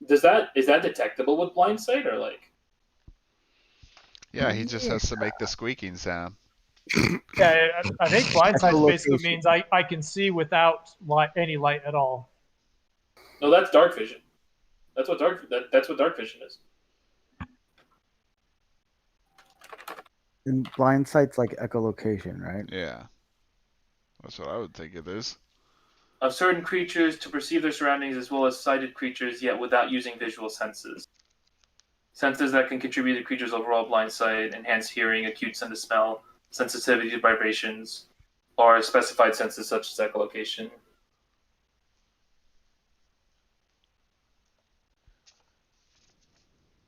Is that detectable with blind sight or like? Yeah, he just has to make the squeaking sound. Yeah, I think blind sight basically Echolocation. means I can see without any light at all. No, that's dark vision. That's what dark vision is. And blind sight's like echolocation, right? Yeah. That's what I would think it is. Of certain creatures to perceive their surroundings as well as sighted creatures, yet without using visual senses. Senses that can contribute to creatures' overall blind sight, enhanced hearing, acute sense of smell, sensitivity to vibrations, or specified senses such as echolocation.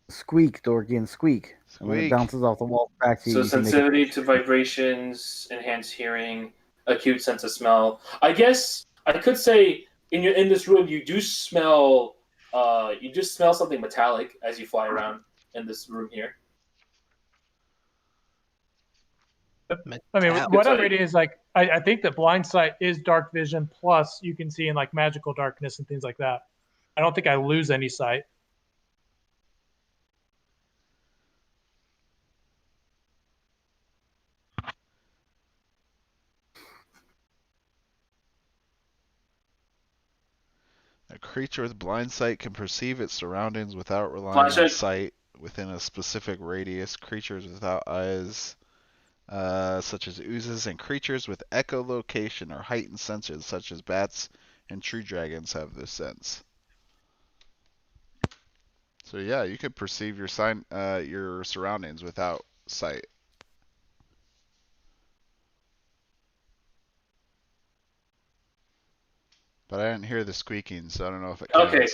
Squeak, Dorkian, squeak. And when it Squeak. bounces off the wall back to you, So you can make it. sensitivity to vibrations, enhanced hearing, acute sense of smell. I guess I could say in this room you do smell something metallic as you fly around in this room here. I mean, Metal. what I'm Sorry. reading is like I think that blind sight is dark vision plus you can see in like magical darkness and things like that. I don't think I lose any sight. A creature with blind sight can perceive its surroundings without relying Blind on sight. sight within a specific radius. Creatures without eyes, such as oozes, and creatures with echolocation or heightened senses, such as bats and tree dragons, have this sense. So yeah, you could perceive your your surroundings without sight. But I didn't hear the squeaking, so I don't know if it counts. Okay,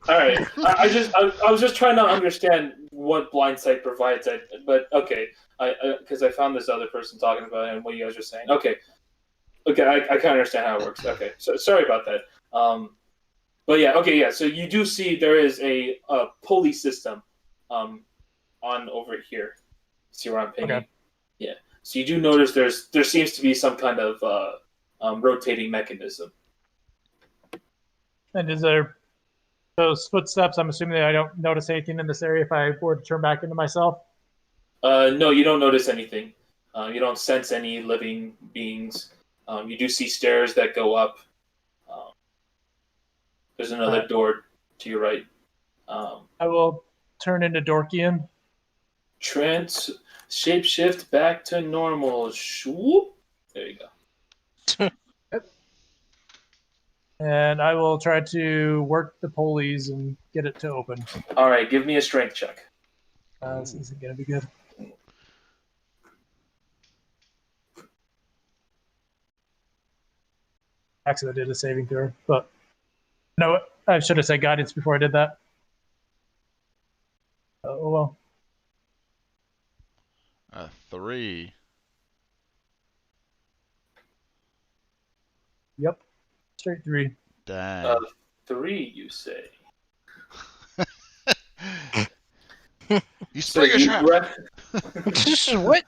all right. I was just trying to understand what blind sight provides. But okay, because I found this other person talking about it and what you guys are saying. Okay, I kind of understand how it works. Okay, so sorry about that. But yeah, okay, yeah. So you do see there is a pulley system, on over here. See where I'm pinging? Okay. Yeah. So you do notice there seems to be some kind of rotating mechanism. And is there those footsteps? I'm assuming that I don't notice anything in this area if I were to turn back into myself. No, you don't notice anything. You don't sense any living beings. You do see stairs that go up. There's another Alright. door to your right. I will turn into Dorkian. Shapeshift back to normal. Swoop. There you go. And I will try to work the pulleys and get it to open. All right, give me a strength check. This isn't going to be good. Actually, I did a saving throw, but no, I should have said guidance before I did that. Oh well. A 3. Yep. Straight 3. Dang. 3, you say? You So spring a you trap! What?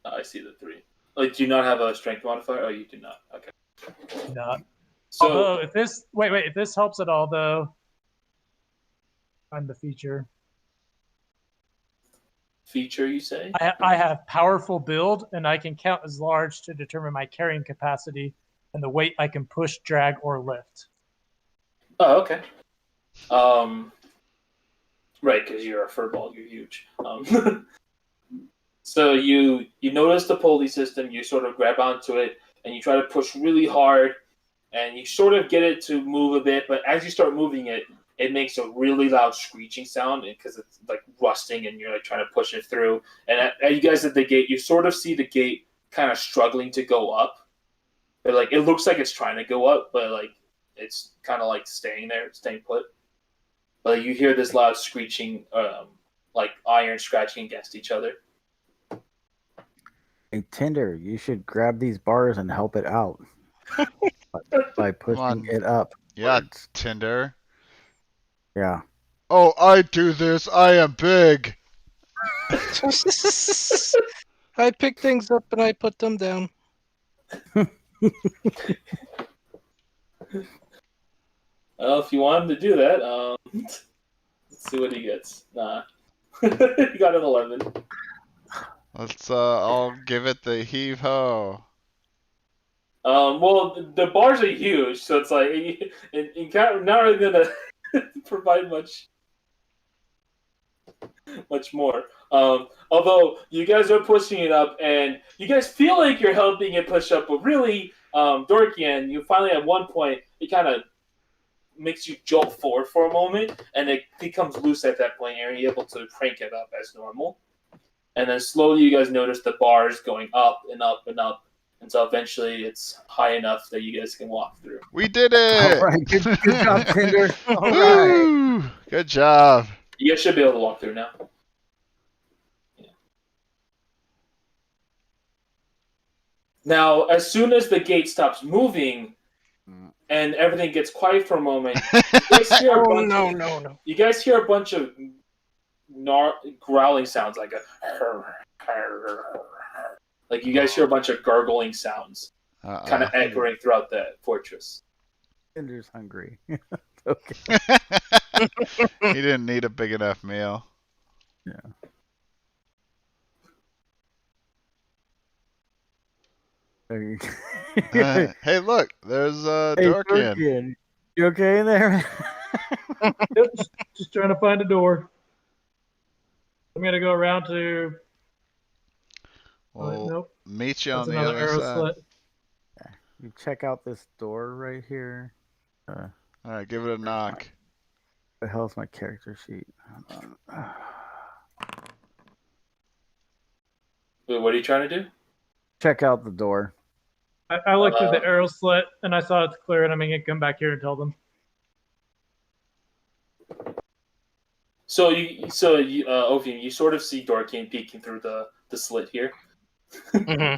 I see the 3. Like, do you not have a strength modifier? Oh, you do not. Okay. Not. So Although, if this if this helps at all, though, find the feature. feature, you say? I have powerful build, and I can count as large to determine my carrying capacity and the weight I can push, drag, or lift. Oh, okay. Right, because you're a furball, you're huge. So you notice the pulley system, you sort of grab onto it, and you try to push really hard, and you sort of get it to move a bit, but as you start moving it, it makes a really loud screeching sound because it's like rusting and you're like trying to push it through. And you guys at the gate, you sort of see the gate kind of struggling to go up. But like it looks like it's trying to go up, but like it's kind of like staying there, staying put. But you hear this loud screeching, like iron scratching against each other. Hey, Tinder, you should grab these bars and help it out by pushing on. it up. Yeah, Tinder. Yeah. Oh, I do this. I am big. I pick things up and I put them down. Well, if you want him to do that, let's see what he gets. Nah. He got an 11. Let's I'll give it the heave ho. Well, the bars are huge, so it's like you can't, not really gonna provide much more. Although you guys are pushing it up, and you guys feel like you're helping it push up, but really, Dorkian, you finally at one point it kind of makes you jolt forward for a moment, and it becomes loose at that point, and you're able to crank it up as normal. And then slowly you guys notice the bars going up and up and up until eventually it's high enough that you guys can walk through. We did it! All right. Good job, Tinder. All right. Woo! Good job. You guys should be able to walk through now. Yeah. Now, as soon as the gate stops moving and everything gets quiet for a moment, you guys hear a bunch No. You guys hear a bunch of growling sounds, like like you guys hear a bunch of gargling sounds, kind of echoing throughout the fortress. Tinder's hungry. Okay. He didn't need a big enough meal. Yeah. Hey, look, there's Hey, Dorkian. Dorkian. You okay in there? Yep, just trying to find a door. I'm gonna go around to. We'll Nope. meet you on That's the another other arrow side. slit. You check out this door right here. All right, give it a knock. The hell's my character sheet? Hold on. Wait, what are you trying to do? Check out the door. I looked through the arrow slit and I saw it's clear, and I'm gonna come back here and tell them. Ovian, you sort of see Dorkian peeking through the slit here. Mm-hmm.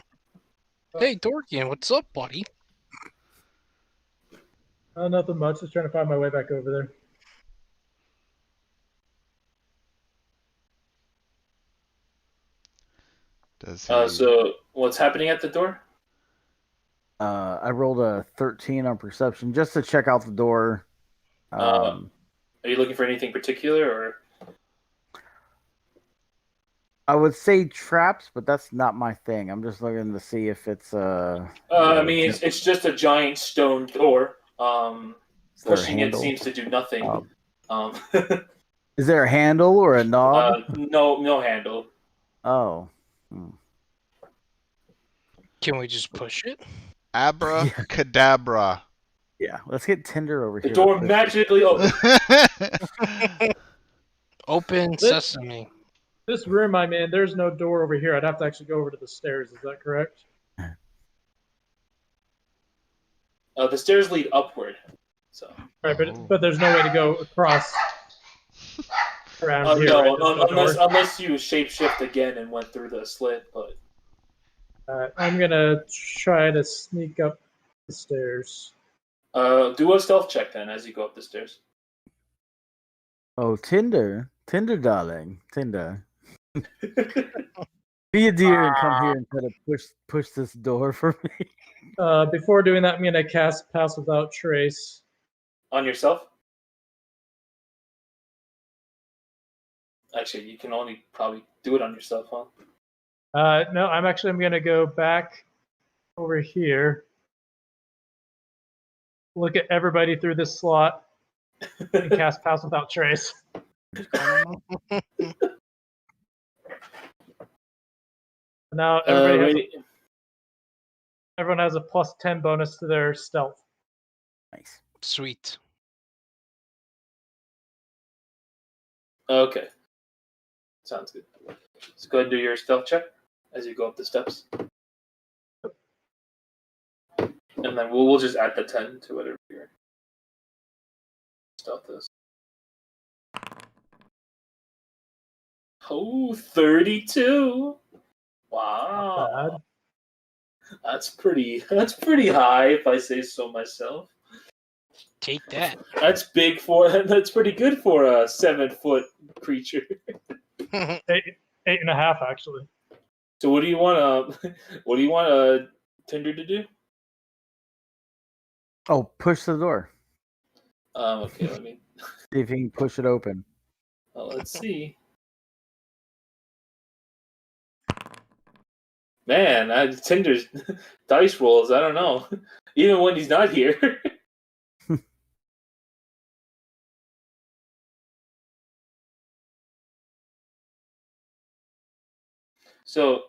Hey, Dorkian, what's up, buddy? Nothing much. Just trying to find my way back over there. Does he... So what's happening at the door? I rolled a 13 on perception just to check out the door. Are you looking for anything particular, or? I would say traps, but that's not my thing. I'm just looking to see if it's I mean, it's just a giant stone door. Pushing it handle? seems to do nothing. Is there a handle or a knob? No handle. Oh. Can we just push it? Abracadabra. Yeah, let's get Tinder over The here. door magically opens. Open sesame. This room I'm in, there's no door over here. I'd have to actually go over to the stairs. Is that correct? The stairs lead upward. So. Right, but there's no way to go across around here. No, right? unless you shapeshift again and went through the slit. But I'm gonna try to sneak up the stairs. do a stealth check then as you go up the stairs. Oh, Tinder, darling, Tinder. Be a dear and come here and try to push this door for me. Before doing that, I'm gonna cast Pass Without Trace. On yourself? Actually, you can only probably do it on yourself, huh? No, I'm going to go back over here. Look at everybody through this slot and cast Pass Without Trace. Now everyone has a plus 10 bonus to their stealth. Nice. Sweet. Okay. Sounds good. Let's go ahead and do your stealth check as you go up the steps. And then we'll just add the 10 to whatever your stealth is. Oh, 32. Wow. That's pretty high if I say so myself. Take that. That's pretty good for a 7-foot creature. 8.5 actually. So what do you want Tinder to do? Oh, push the door. Okay, let me See if you can push it open. well, let's see. Man, Tinder's dice rolls, I don't know. Even when he's not here. So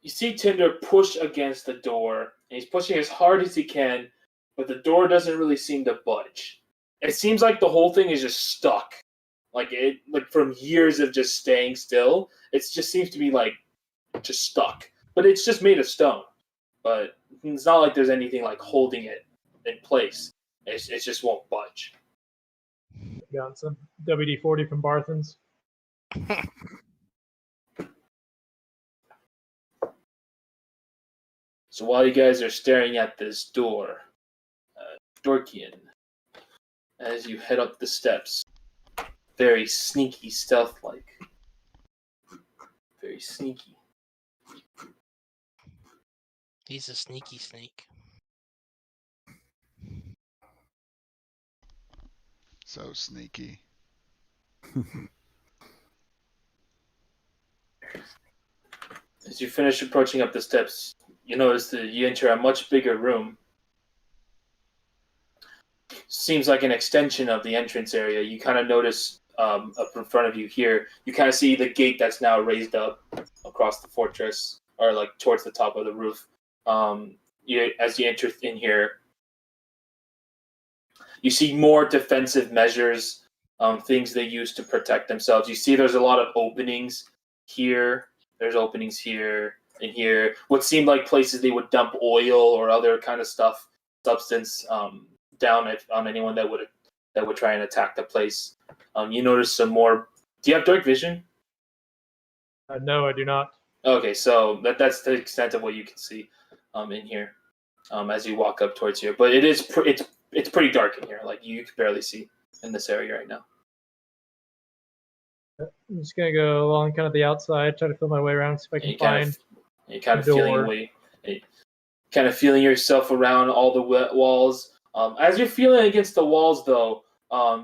you see Tinder push against the door, and he's pushing as hard as he can, but the door doesn't really seem to budge. It seems like the whole thing is just stuck. Like from years of just staying still. It just seems to be like just stuck. But it's just made of stone. But it's not like there's anything like holding it in place. It just won't budge. Got some WD-40 from Barthen's. So while you guys are staring at this door, Dorkian, as you head up the steps, very sneaky, stealth-like. Very sneaky. He's a sneaky snake. So sneaky. As you finish approaching up the steps, you notice that you enter a much bigger room. Seems like an extension of the entrance area. You kind of notice up in front of you here, you kind of see the gate that's now raised up across the fortress, or like towards the top of the roof. As you enter in here, you see more defensive measures, things they use to protect themselves. You see there's a lot of openings here. There's openings here and here. What seemed like places they would dump oil or other kind of substance down on anyone that would try and attack the place. You notice some more. Do you have dark vision? No, I do not. Okay, so that's the extent of what you can see in here as you walk up towards here. But it's pretty dark in here. Like you can barely see in this area right now. I'm just gonna go along kind of the outside, try to feel my way around, see if I can find. You're kind of feeling yourself around all the walls. As you're feeling against the walls, though,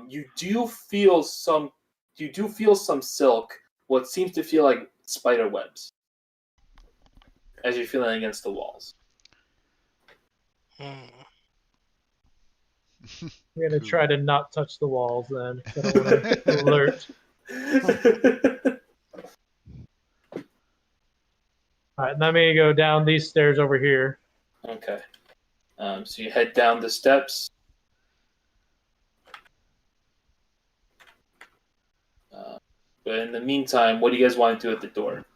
you do feel some silk. What seems to feel like spider webs. As you're feeling against the walls. I'm gonna try to not touch the walls then. I don't want to alert. All right, now I'm gonna go down these stairs over here. Okay. So you head down the steps. But in the meantime, what do you guys want to do at the door?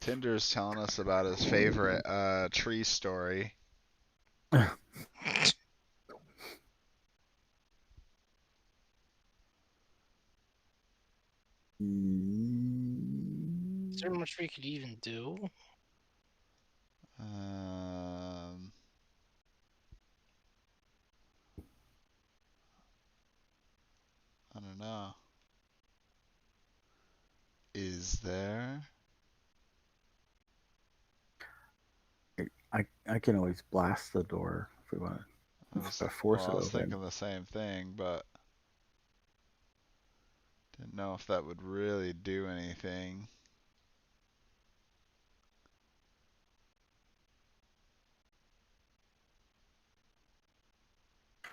Tinder's telling us about his favorite tree story. Is there much we could even do? I don't know. Is there? I can always blast the door if we want to. I was thinking the same thing, but Didn't know if that would really do anything.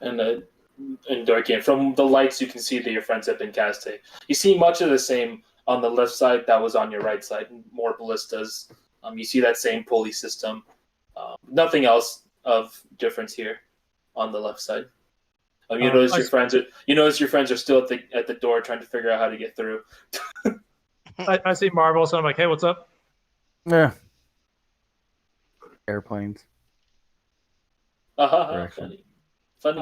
And Darkian, from the lights, you can see that your friends have been casting. You see much of the same on the left side that was on your right side. More ballistas. You see that same pulley system. Nothing else of difference here on the left side. You notice your friends are still at the door trying to figure out how to get through. I see Marvel, so I'm like, hey, what's up? Yeah. Airplanes. Direction. Funny.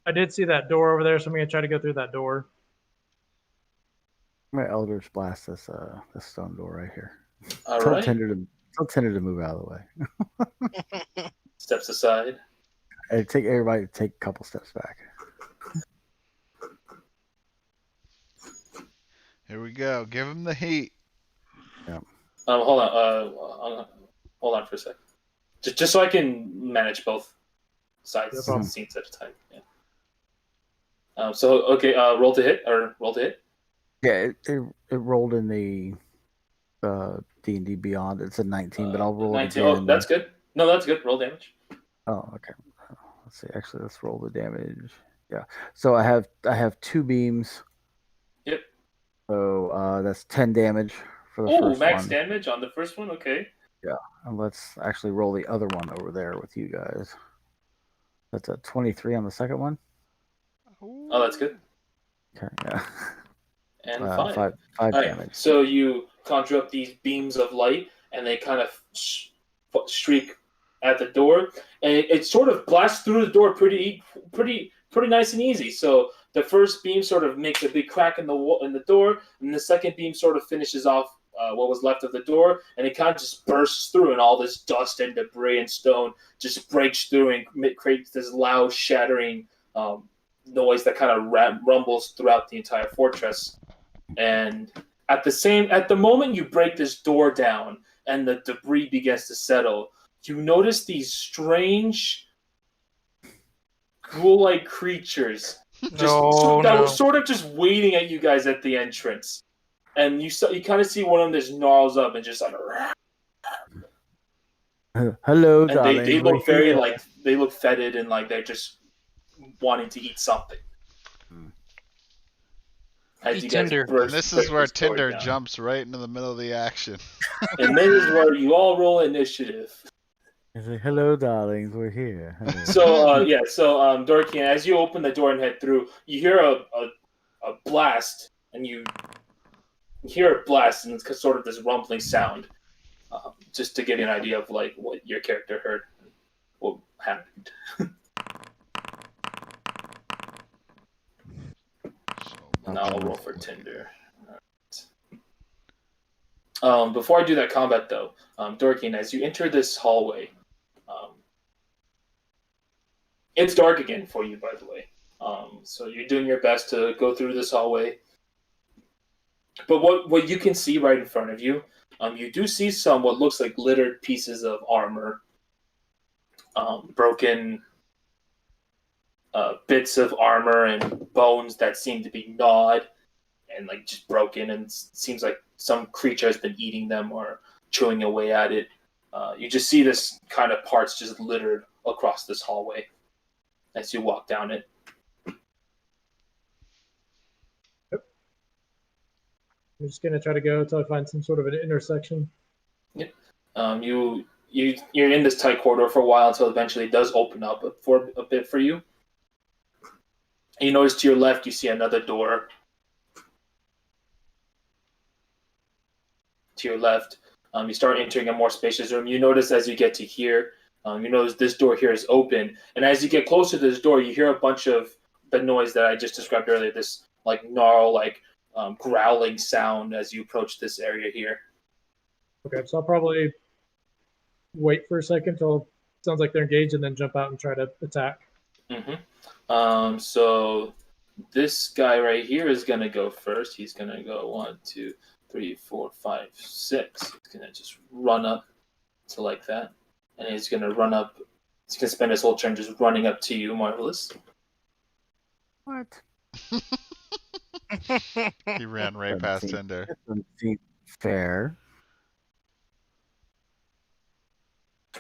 I did see that door over there, so I'm gonna try to go through that door. I'm gonna Eldritch Blast this stone door right here. All Tell right. Tinder to move out of the way. Steps aside. And take everybody to take a couple steps back. Here we go. Give him the heat. Hold on. Hold on for a sec. Just so I can manage both sides No of problem. the scenes at a time. Yeah. So okay. Roll to hit. Yeah, it rolled in the D&D Beyond. It's a 19, but I'll roll 19. it again. Oh, that's good. No, that's good. Roll damage. Oh, okay. Let's see. Actually, let's roll the damage. Yeah. So I have 2 beams. Yep. So that's 10 damage for the Oh, first max one. damage on the first one. Okay. And let's actually roll the other one over there with you guys. That's a 23 on the second one. Oh, that's good. Okay. Yeah. And 5 All right, damage. so you conjure up these beams of light, and they kind of streak at the door, and it sort of blasts through the door pretty nice and easy. So the first beam sort of makes a big crack in the door, and the second beam sort of finishes off what was left of the door, and it kind of just bursts through, and all this dust and debris and stone just breaks through and creates this loud shattering noise that kind of rumbles throughout the entire fortress. And at the moment you break this door down and the debris begins to settle, you notice these strange ghoul-like creatures that were sort of just waiting at you guys at the entrance. And you kind of see one of them just gnarls up and just like, Hello, and darling. they look very they look fetid and like they're just wanting to eat something. As you guys Tinder. And this is where this door Tinder down. jumps right into the middle of the action. And this is where you all roll initiative. He's like, hello, darlings. We're here. Hello. So Dorkian, as you open the door and head through, you hear a blast, and you hear a blast, and it's sort of this rumbling sound, just to give you an idea of like what your character heard, what happened. And now I'll roll for Tinder. Right. Before I do that combat, though, Dorkian, as you enter this hallway, it's dark again for you, by the way. So you're doing your best to go through this hallway. But what you can see right in front of you, you do see some what looks like littered pieces of armor, broken bits of armor and bones that seem to be gnawed and like just broken, and seems like some creature has been eating them or chewing away at it. You just see this kind of parts just littered across this hallway as you walk down it. I'm just gonna try to go until I find some sort of an intersection. Yep. You're in this tight corridor for a while until eventually it does open up for a bit for you. And you notice to your left you see another door. To your left, you start entering a more spacious room. You notice as you get to here, you notice this door here is open, and as you get closer to this door, you hear a bunch of the noise that I just described earlier. This like gnarl, like growling sound as you approach this area here. Okay, so I'll probably wait for a second till it sounds like they're engaged, and then jump out and try to attack. Mm-hmm. So this guy right here is gonna go first. He's gonna go 1, 2, 3, 4, 5, 6. He's gonna just run up to like that, and he's gonna run up. He's gonna spend his whole turn just running up to you, Marvelous. What? He ran right past 17. Tinder. 17 fair.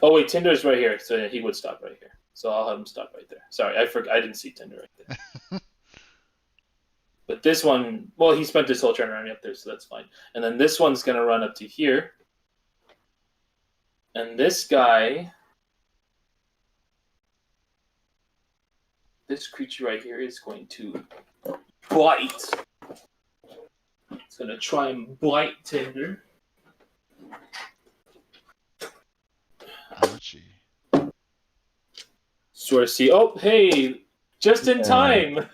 Oh wait, Tinder's right here, so he would stop right here. So I'll have him stop right there. Sorry, I forgot. I didn't see Tinder right there. But this one, well, he spent his whole turn running up there, so that's fine. And then this one's gonna run up to here. And this guy, this creature right here is going to bite. It's gonna try and bite Tinder. Ouchie. Sort of see. Oh, hey, just in time.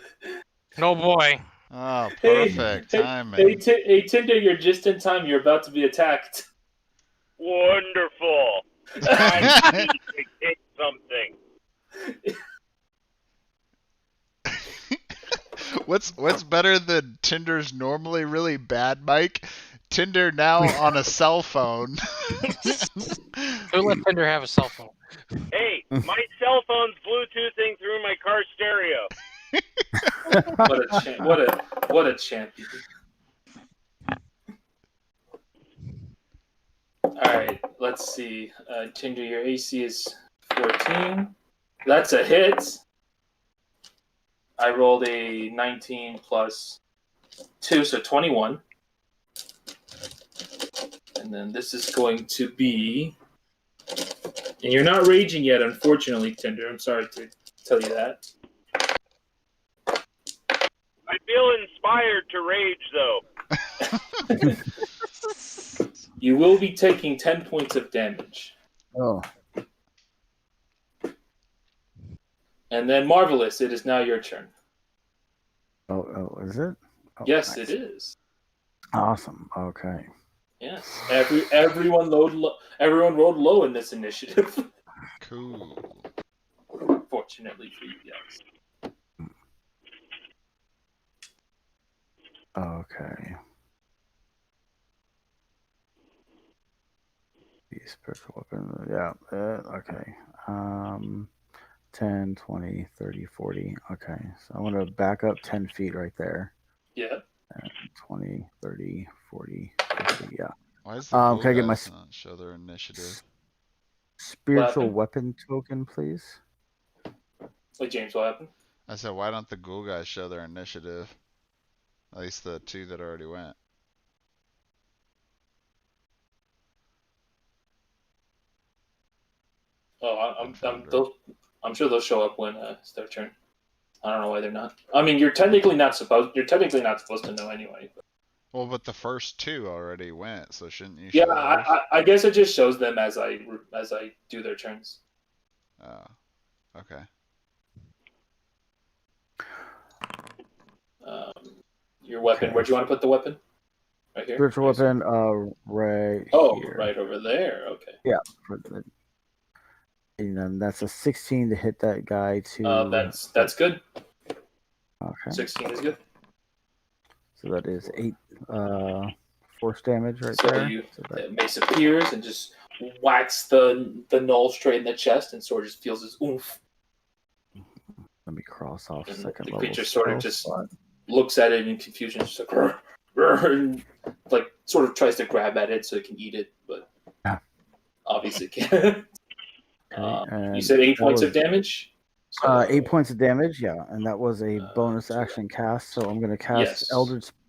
No boy. Oh, Hey, perfect hey, timing. hey, Tinder, you're just in time. You're about to be attacked. Wonderful. I need to get something. What's better than Tinder's normally really bad mic? Tinder now on a cell phone. Who let Tinder have a cell phone? Hey, my cell phone's Bluetoothing through my car stereo. What a champion. Alright, let's see. Tinder, your AC is 14. That's a hit. I rolled a 19 plus 2, so 21. And then this is going to be... And you're not raging yet, unfortunately, Tinder. I'm sorry to tell you that. I feel inspired to rage, though. You will be taking 10 points of damage. Oh, And then Marvelous, it is now your turn. oh, is it? Oh, Yes, nice. it is. Awesome. Okay. Yes. Everyone rolled low in this initiative. Cool. Fortunately for you guys. Okay. The spiritual weapon. Yeah. Okay. 10, 20, 30, 40. Okay. So I want to back up 10 feet right there. Yeah. 20, 30, 40, 50. Yeah. Why is the Can I get my guys not show their initiative? spiritual What weapon token, please? Wait, James, what happened? I said, why don't the ghoul guys show their initiative? At least the two that already went. Oh, Confounded. I'm sure they'll show up when it's their turn. I don't know why they're not. I mean, you're technically not supposed to know anyway. But... Well, but the first two already went, so shouldn't you Yeah, show theirs? I guess it just shows them as I do their turns. Oh, okay. Your weapon. Okay. Where do you want to put the weapon? Right here. Spiritual weapon, right Oh, here. right over there. Okay. Yeah. And then that's a 16 to hit that guy to. That's good. Okay. 16 is good. So that is 8 force damage right So there. you So that, mace appears and just whacks the gnoll straight in the chest, and sort of just feels this oomph. let me cross off And second the level. creature sort of spell just slot. looks at it in confusion, just like, "Rrr, rrr," and, like sort of tries to grab at it so it can eat it, but Yeah. obviously can't. Okay, You and said 8 that points was, of damage. So, 8 points of damage, yeah, and that was a bonus so- action cast. So I'm going to cast Yes.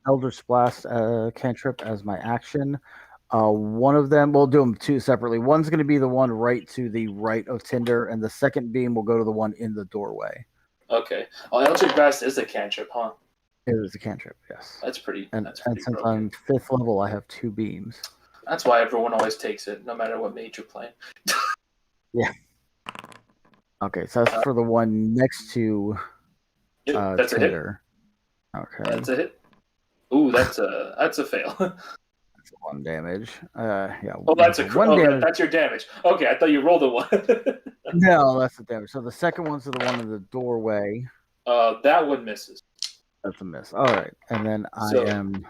Eldritch Blast cantrip as my action. One of them, we'll do them two separately. One's going to be the one right to the right of Tinder, and the second beam will go to the one in the doorway. Okay. Oh, Eldritch Blast is a cantrip, huh? It is a cantrip, yes. That's pretty. And That's pretty since broken. I'm 5th level, I have 2 beams. That's why everyone always takes it, no matter what mage you're playing. Okay, so that's for the one next to Yep, that's a hit. Tinder. Okay. That's a hit. Ooh, that's a fail. That's 1 damage. Yeah. Oh, that's a one oh, damage. that's your damage. Okay, I thought you rolled a one. No, that's the damage. So the second one's to the one in the doorway. That one misses. That's a miss. All right, and then So- I am.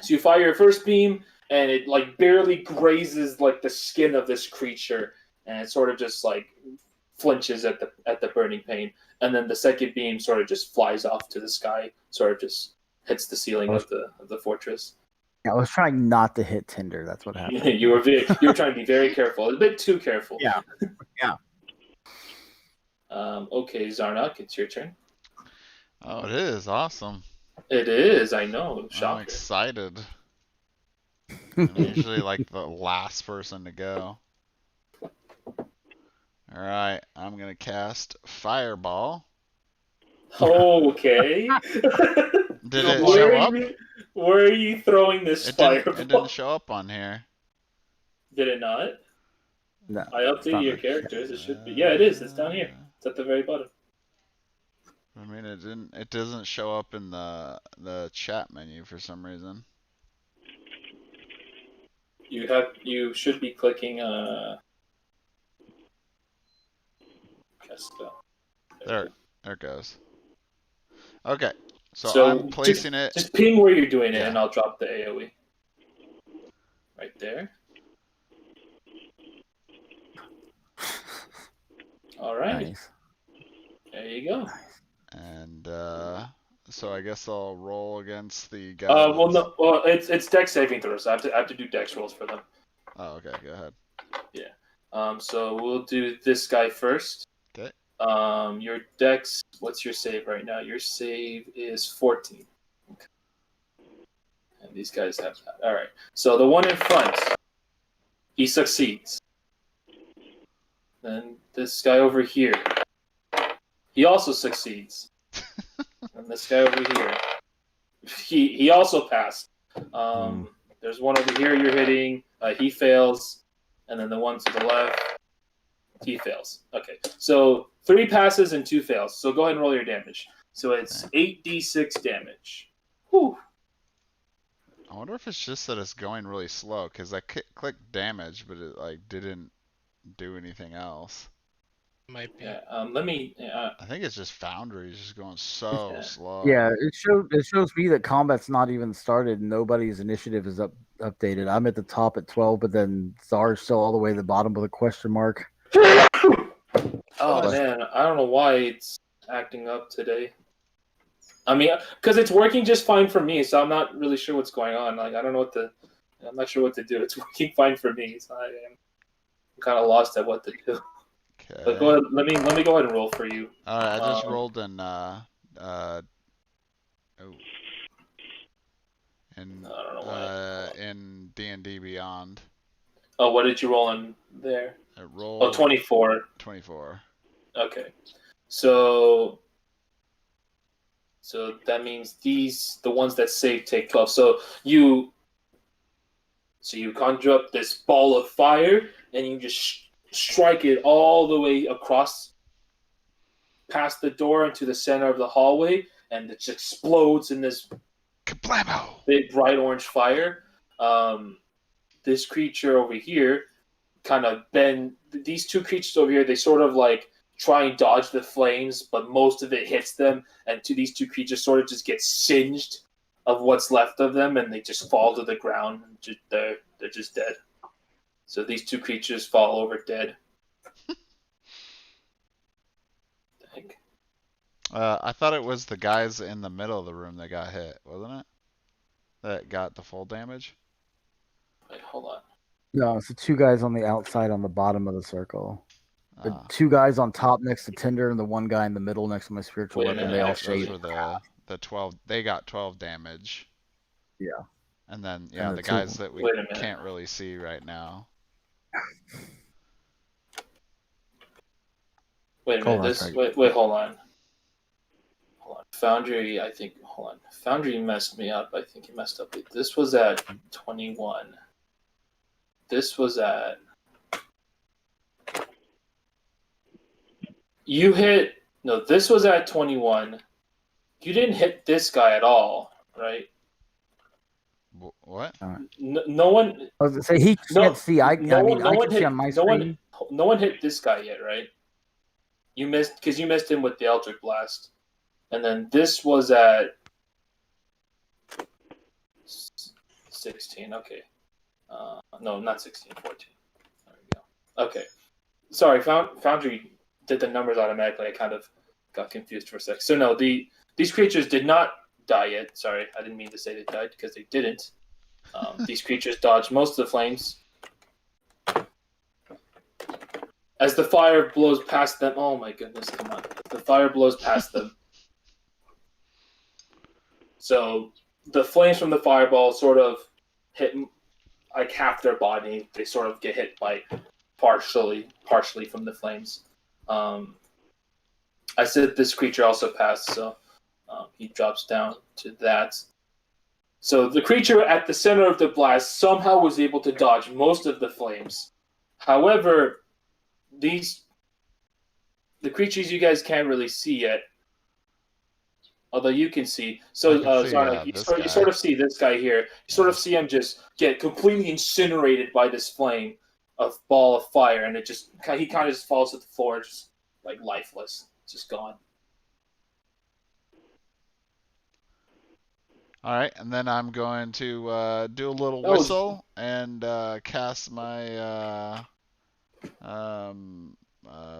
So you fire your first beam, and it like barely grazes like the skin of this creature, and it sort of just like flinches at the burning pain, and then the second beam sort of just flies off to the sky, sort of just hits the ceiling of the fortress. I was trying not to hit Tinder. That's what happened. you were trying to be very careful, a bit too careful. Yeah. Okay, Zarnak, it's your turn. Oh, it is awesome. It is, I know. Shocker. I'm excited. I'm usually like the last person to go. Alright, I'm gonna cast Fireball. Okay. Did it show up? Where are you throwing this fireball? It didn't show up on here. Did it not? No. I updated your characters. It should be. Yeah, it is. It's down here. It's at the very bottom. I mean, it doesn't show up in the chat menu for some reason. You should be clicking cast spell. There it goes. Okay, so I'm placing it. Just ping where you're doing it, Yeah. and I'll drop the AoE. Right there. All right. Nice. There you go. And so I guess I'll roll against the guy. Well, no. Well, it's dex saving throws. So I have to do dex rolls for them. Oh, okay. Go ahead. So we'll do this guy first. Okay. Your dex. What's your save right now? Your save is 14. Okay. And these guys have that. All right. So the one in front, he succeeds. Then this guy over here, he also succeeds. And this guy over here, he also passed. There's one over here you're hitting. He fails. And then the one to the left, he fails. Okay. So 3 passes and 2 fails. So go ahead and roll your damage. So it's 8d6 damage. Whew. I wonder if it's just that it's going really slow, because I clicked damage, but it like didn't do anything else. Might be. Yeah. Let me. I think it's just Foundry is just going so slow. Yeah, it shows me that combat's not even started. And nobody's initiative is updated. I'm at the top at 12, but then Zar's still all the way at the bottom with a question mark. Oh man, I don't know why it's acting up today. I mean, because it's working just fine for me, so I'm not really sure what's going on. Like, I'm not sure what to do. It's working fine for me, so I'm kind of lost at what to do. Okay. But go ahead, let me go ahead and roll for you. All right, I just rolled in in DnD Beyond. Oh, what did you roll in there? I rolled. Oh, 24. 24. Okay, so that means the ones that save take 12. So you conjure up this ball of fire and you just strike it all the way across past the door into the center of the hallway, and it just explodes in this Kablamo! big bright orange fire. This creature over here kind of these 2 creatures over here, they sort of like try and dodge the flames, but most of it hits them, and these 2 creatures sort of just get singed of what's left of them, and they just fall to the ground. They're just dead. So these 2 creatures fall over dead. Dang. I thought it was the guys in the middle of the room that got hit, wasn't it? That got the full damage? Wait, hold on. No, it's the 2 guys on the outside on the bottom of the circle. The Ah. 2 guys on top next to Tinder and the 1 guy in the middle next to my spiritual Wait a weapon. minute, They all actually. Those shade. were the 12. They got 12 damage. Yeah. And then And the the guys 2 that we Wait a minute. can't really see right now. Wait a Hold minute. on, Wait, hold on. Foundry, Foundry messed me up. I think he messed up. This was at 21. This was at. You hit. No, this was at 21. You didn't hit this guy at all, right? What? No one. I was gonna say he can't see. I can see on my screen. No one hit this guy yet, right? You missed because you missed him with the Eldritch Blast, and then this was at 16. Okay, no, not 16. 14. There we go. Okay, sorry, Foundry. did the numbers automatically, I kind of got confused for a sec. So no, these creatures did not die yet. Sorry, I didn't mean to say they died because they didn't. These creatures dodged most of the flames. As the fire blows past them, oh my goodness, come on. The fire blows past them. So the flames from the fireball sort of hit like half their body. They sort of get hit by partially from the flames. I said this creature also passed, so he drops down to that. So the creature at the center of the blast somehow was able to dodge most of the flames. However, the creatures you guys can't really see yet, although you can see. So, Zarnik, you sort of see this guy here. You sort of see him just get completely incinerated by this flame of ball of fire, and he kind of just falls to the floor, just like lifeless, just gone. All right, and then I'm going to do a little whistle and cast my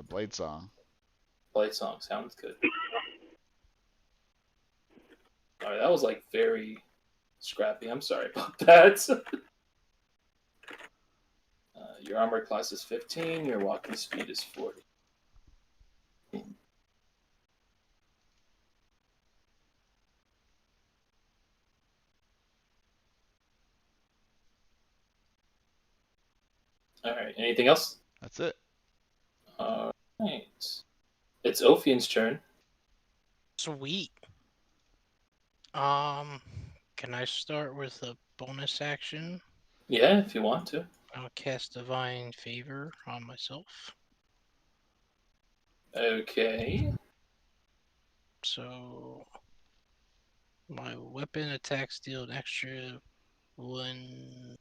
Blade Song. Blade Song sounds good. All right, that was like very scrappy. I'm sorry about that. Your armor class is 15. Your walking speed is 40. All right. Anything else? That's it. All right. It's Ophian's turn. Sweet. Can I start with a bonus action? Yeah, if you want to. I'll cast Divine Favor on myself. Okay. So my weapon attacks deal an extra 1d4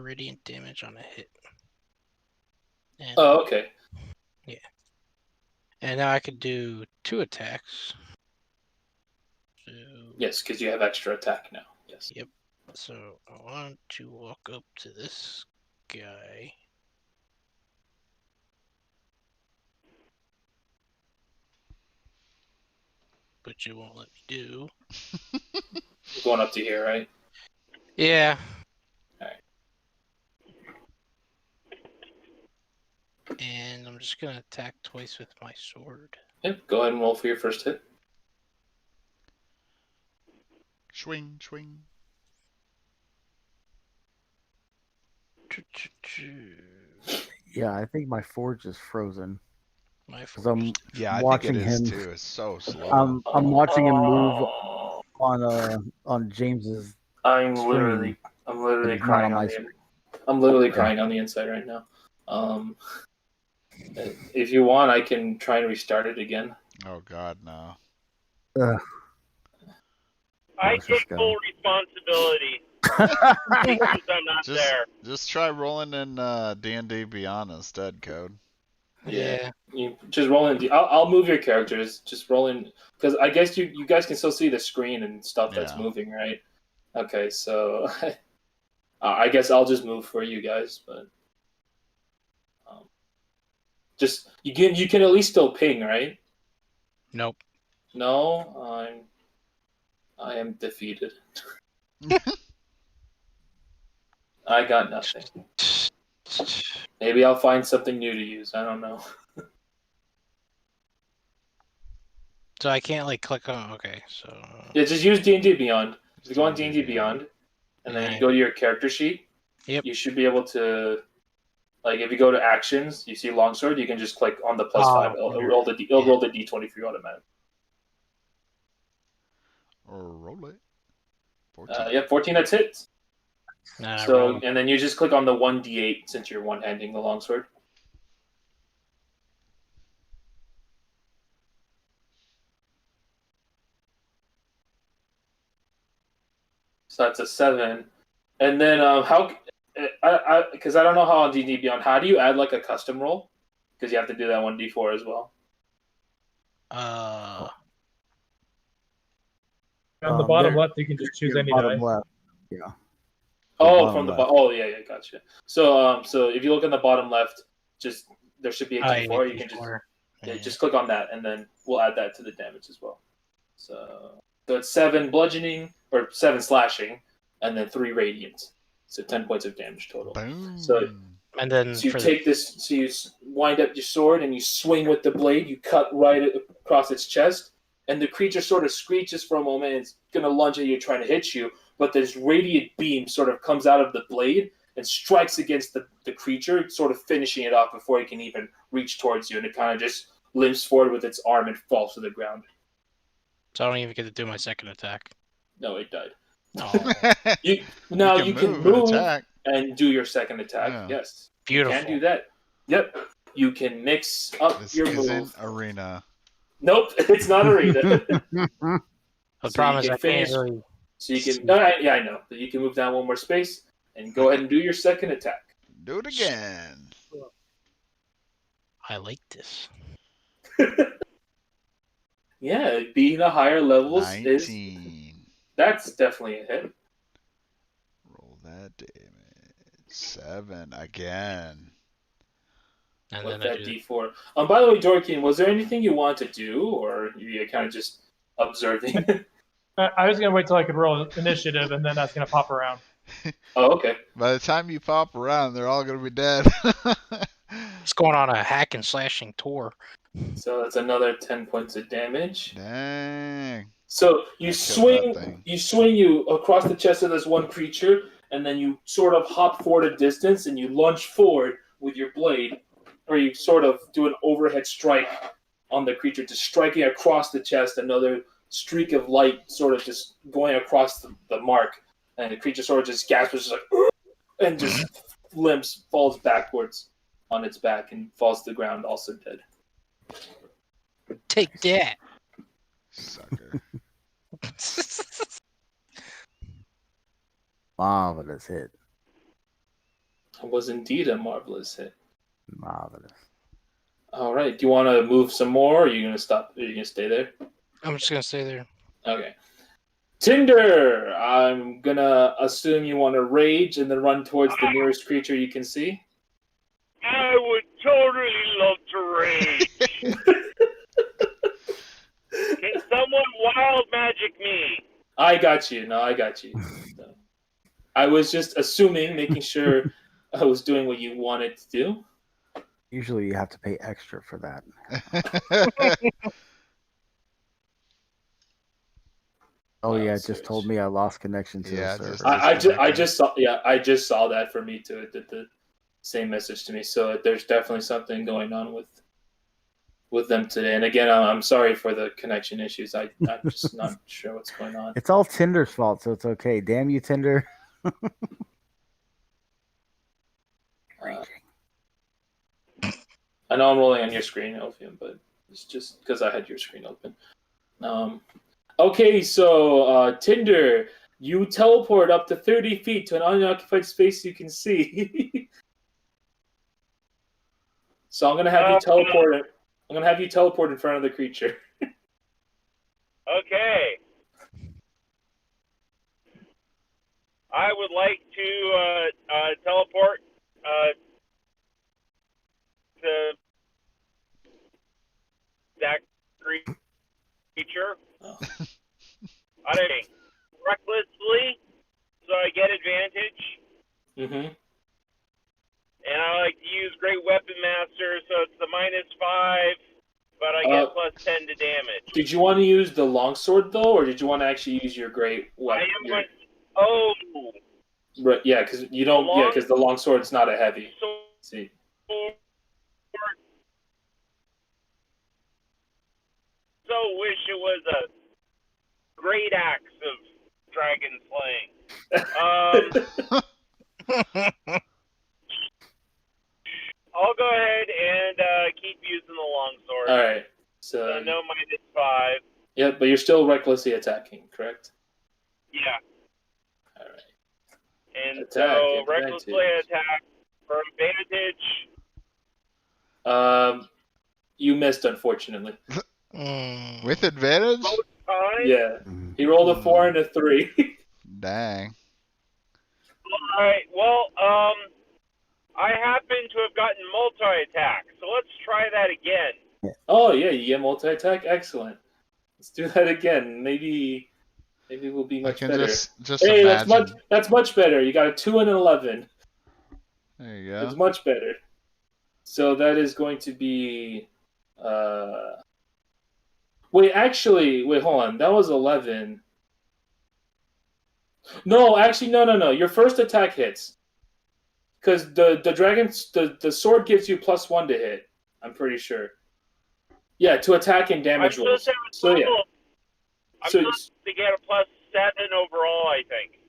radiant damage on a hit. And, Oh, okay. yeah. And now I could do 2 attacks. So, Yes, because you have extra attack now. Yes. Yep. So I want to walk up to this guy. But you won't let me do. You're going up to here, right? Yeah. Alright. And I'm just gonna attack twice with my sword. Yep. Go ahead and roll for your first hit. Swing, swing. Yeah, I think my forge is frozen. My Because forge. Yeah, I watching think it is him. too. It's so slow. I'm watching him move on James's. I'm Screen. literally But it's not crying on on my the. screen. I'm literally crying on the inside right now. If you want, I can try and restart it again. Oh God, no. I Let's just take full go. responsibility because I'm not there. Just try rolling in DnD Beyond instead, Code. Yeah. You just roll in. I'll move your characters. Just roll in, because I guess you guys can still see the screen and stuff that's Yeah. moving, right? Okay, so I guess I'll just move for you guys, but just you can at least still ping, right? Nope. No, I am defeated. I got nothing. Maybe I'll find something new to use. I don't know. So I can't like click on. Okay, so. Yeah, just use D&D Beyond. If you go on D&D D&D Beyond, and then Alright. you go to your character sheet, Yep. you should be able to, like, if you go to actions, you see longsword, you can just click on the +5. It'll roll the D20 for you automatically. Or roll it. 14. Yep, 14. That's hit. Nah, So wrong. and then you just click on the 1d8 since you're one-handing the longsword. So that's a 7. And then how? Because I don't know how on D&D Beyond. How do you add like a custom roll? Because you have to do that 1d4 as well. On the bottom there- left, you can just choose any bottom die. left. Yeah. Oh, bottom from the left. bottom. Oh, yeah, gotcha. So if you look in the bottom left, just there should be a I D4. You can just click on that, and then we'll add that to the damage as well. So it's 7 bludgeoning or 7 slashing, and then 3 radiant. So 10 points of damage total. Boom. So And then you take this, so you wind up your sword and you swing with the blade. You cut right across its chest, and the creature sort of screeches for a moment. And it's going to lunge at you, trying to hit you, but this radiant beam sort of comes out of the blade and strikes against the creature, sort of finishing it off before it can even reach towards you. And it kind of just limps forward with its arm and falls to the ground. So I don't even get to do my second attack. No, it died. Oh, You can move and attack. and do your second attack. Yeah. Yes, beautiful. you can do that. Yep, you can mix up This your isn't move. arena. Nope, it's not arena. The So problem you is I can finish- can't really. So you can. Yeah, I know. But you can move down one more space and go ahead and do your second attack. Do it again. I like this. Yeah, being a higher levels is 19. that's definitely a hit. Roll that damage. 7 again. And With then I that do. D4. By the way, Dorkin, was there anything you wanted to do, or you kind of just observing? I was gonna wait till I could roll initiative, and then that's gonna pop around. Oh, okay. By the time you pop around, they're all gonna be dead. It's going on a hack and slashing tour. So that's another 10 points of damage. Dang. So you I killed that thing. swing across the chest of this one creature, and then you sort of hop forward a distance, and you lunge forward with your blade, or you sort of do an overhead strike on the creature, just striking across the chest, another streak of light sort of just going across the mark, and the creature sort of just gasps, just like, and just limps, falls backwards on its back, and falls to the ground, also dead. Take that. Sucker. Marvelous hit. It was indeed a marvelous hit. Marvelous. All right. Do you want to move some more, or are you going to stop? Are you going to stay there? I'm just gonna stay there. Okay. Tinder, I'm going to assume you want to rage and then run towards the nearest creature you can see. I would totally love to rage. Can someone wild magic me? I got you. No, I got you. So, I was just assuming, making sure I was doing what you wanted to do. Usually you have to pay extra for that. Oh yeah, it just told me I lost connection to Yeah, the just- server. I just saw that for me too. It did the same message to me. So there's definitely something going on with them today. And again, I'm sorry for the connection issues. I'm just not sure what's going on. It's all Tinder's fault, so it's okay. Damn you, Tinder. I know I'm rolling on your screen, Elfium, but it's just because I had your screen open. Okay, so Tinder, you teleport up to 30 feet to an unoccupied space you can see. So I'm gonna have you teleport. I'm gonna have you teleport in front of the creature. Okay. I would like to teleport to that creature. Oh. I don't know, recklessly, so I get advantage. Mm-hmm. And I like to use Great Weapon Master, so it's the -5, but I get +10 to damage. Did you want to use the longsword though, or did you want to actually use your great weapon? I am going. Oh. Right, yeah, because you don't. Yeah, because the longsword's not a heavy. See. So wish it was a great axe of dragon slaying. I'll go ahead and keep using the longsword. All right. So no -5. yeah, but you're still recklessly attacking, correct? Yeah. All right. And Attack, so advantage. recklessly attack for advantage. You missed, unfortunately. With advantage? Both times. Yeah, he rolled a 4 and a 3. Dang. All right. Well, I happen to have gotten multi-attack, so let's try that again. Oh yeah, you get multi-attack. Excellent. Let's do that again. Maybe we'll be I much can better. just Hey, imagine. that's much better. You got a 2 and an 11. There you It's go. much better. So that is going to be. Wait, hold on. That was 11. No, actually, no. Your first attack hits. Because the sword gives you +1 to hit. I'm pretty sure. Yeah, to attack and damage I'm rolls. supposed to have a So yeah. total. I'm So supposed to get a +7 overall, I think.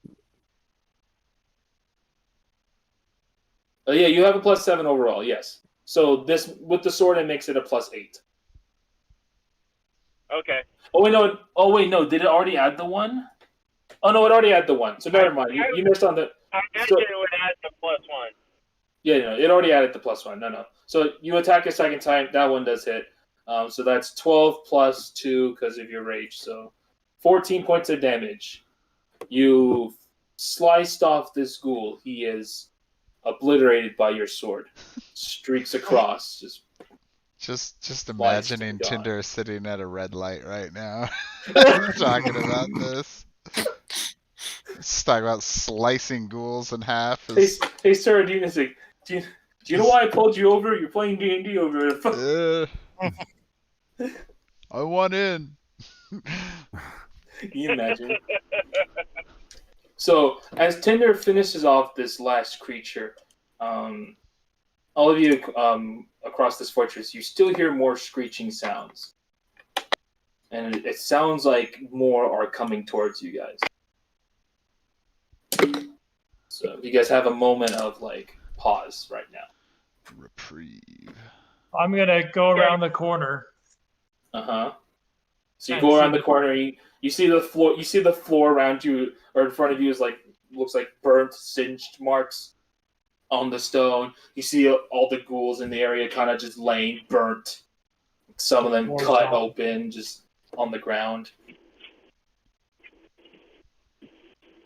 yeah, you have a +7 overall. Yes. So this with the sword, it makes it a +8. Okay. Oh wait, no. Did it already add the 1? Oh no, it already had the 1. So never mind. You missed on the. I So, imagine it would add the +1. yeah, no, it already added the +1. No. So you attack a second time. That one does hit. So that's 12 plus 2 because of your rage. So 14 points of damage. You sliced off this ghoul. He is obliterated by your sword. Streaks across. Just Sliced imagining and gone. Tinder sitting at a red light right now, talking about this. Let's talk about slicing ghouls in half. Hey, sir, do you know why I pulled you over? You're playing D&D over the phone. I want in. Can you imagine? So, as Tinder finishes off this last creature, all of you across this fortress, you still hear more screeching sounds. And it sounds like more are coming towards you guys. So, you guys have a moment of, pause right now. Reprieve. I'm gonna go around the corner. Uh-huh. So you And go around see the corner, you see the floor. You see the floor around you or in front of you is looks like burnt, singed marks on the stone. You see all the ghouls in the area kind of just laying burnt. Some of them Floor's cut lava. open, just on the ground.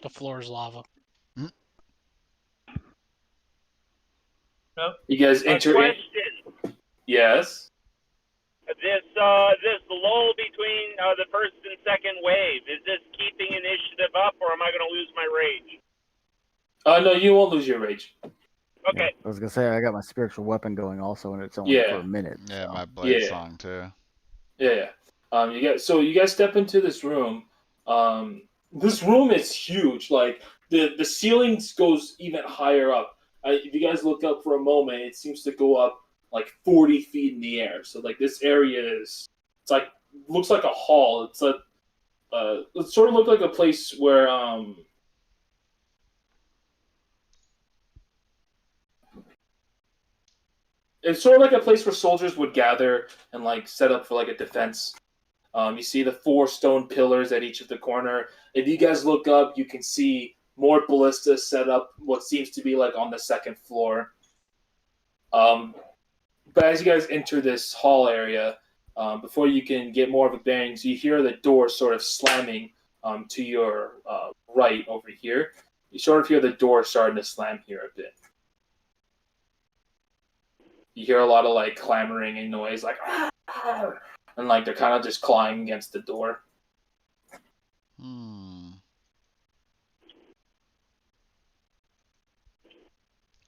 The floor is lava. You guys A enter in. question. Yes. This lull between the first and second wave, is this keeping initiative up, or am I going to lose my rage? No, you won't lose your rage. Okay. I was gonna say I got my spiritual weapon going also, and it's only for a minute. Yeah, so. my blade Yeah. song too. Yeah. You guys step into this room. This room is huge. Like the ceilings goes even higher up. If you guys look up for a moment, it seems to go up like 40 feet in the air. So like this area looks like a hall. It sort of looked like a place where it's sort of like a place where soldiers would gather and set up for a defense. You see the 4 stone pillars at each of the corner. If you guys look up, you can see more ballistas set up what seems to be on the second floor. But as you guys enter this hall area, before you can get more of a bearing, so you hear the door sort of slamming to your right over here. You sort of hear the door starting to slam here a bit. You hear a lot of clamoring and noise, and they're kind of just clawing against the door.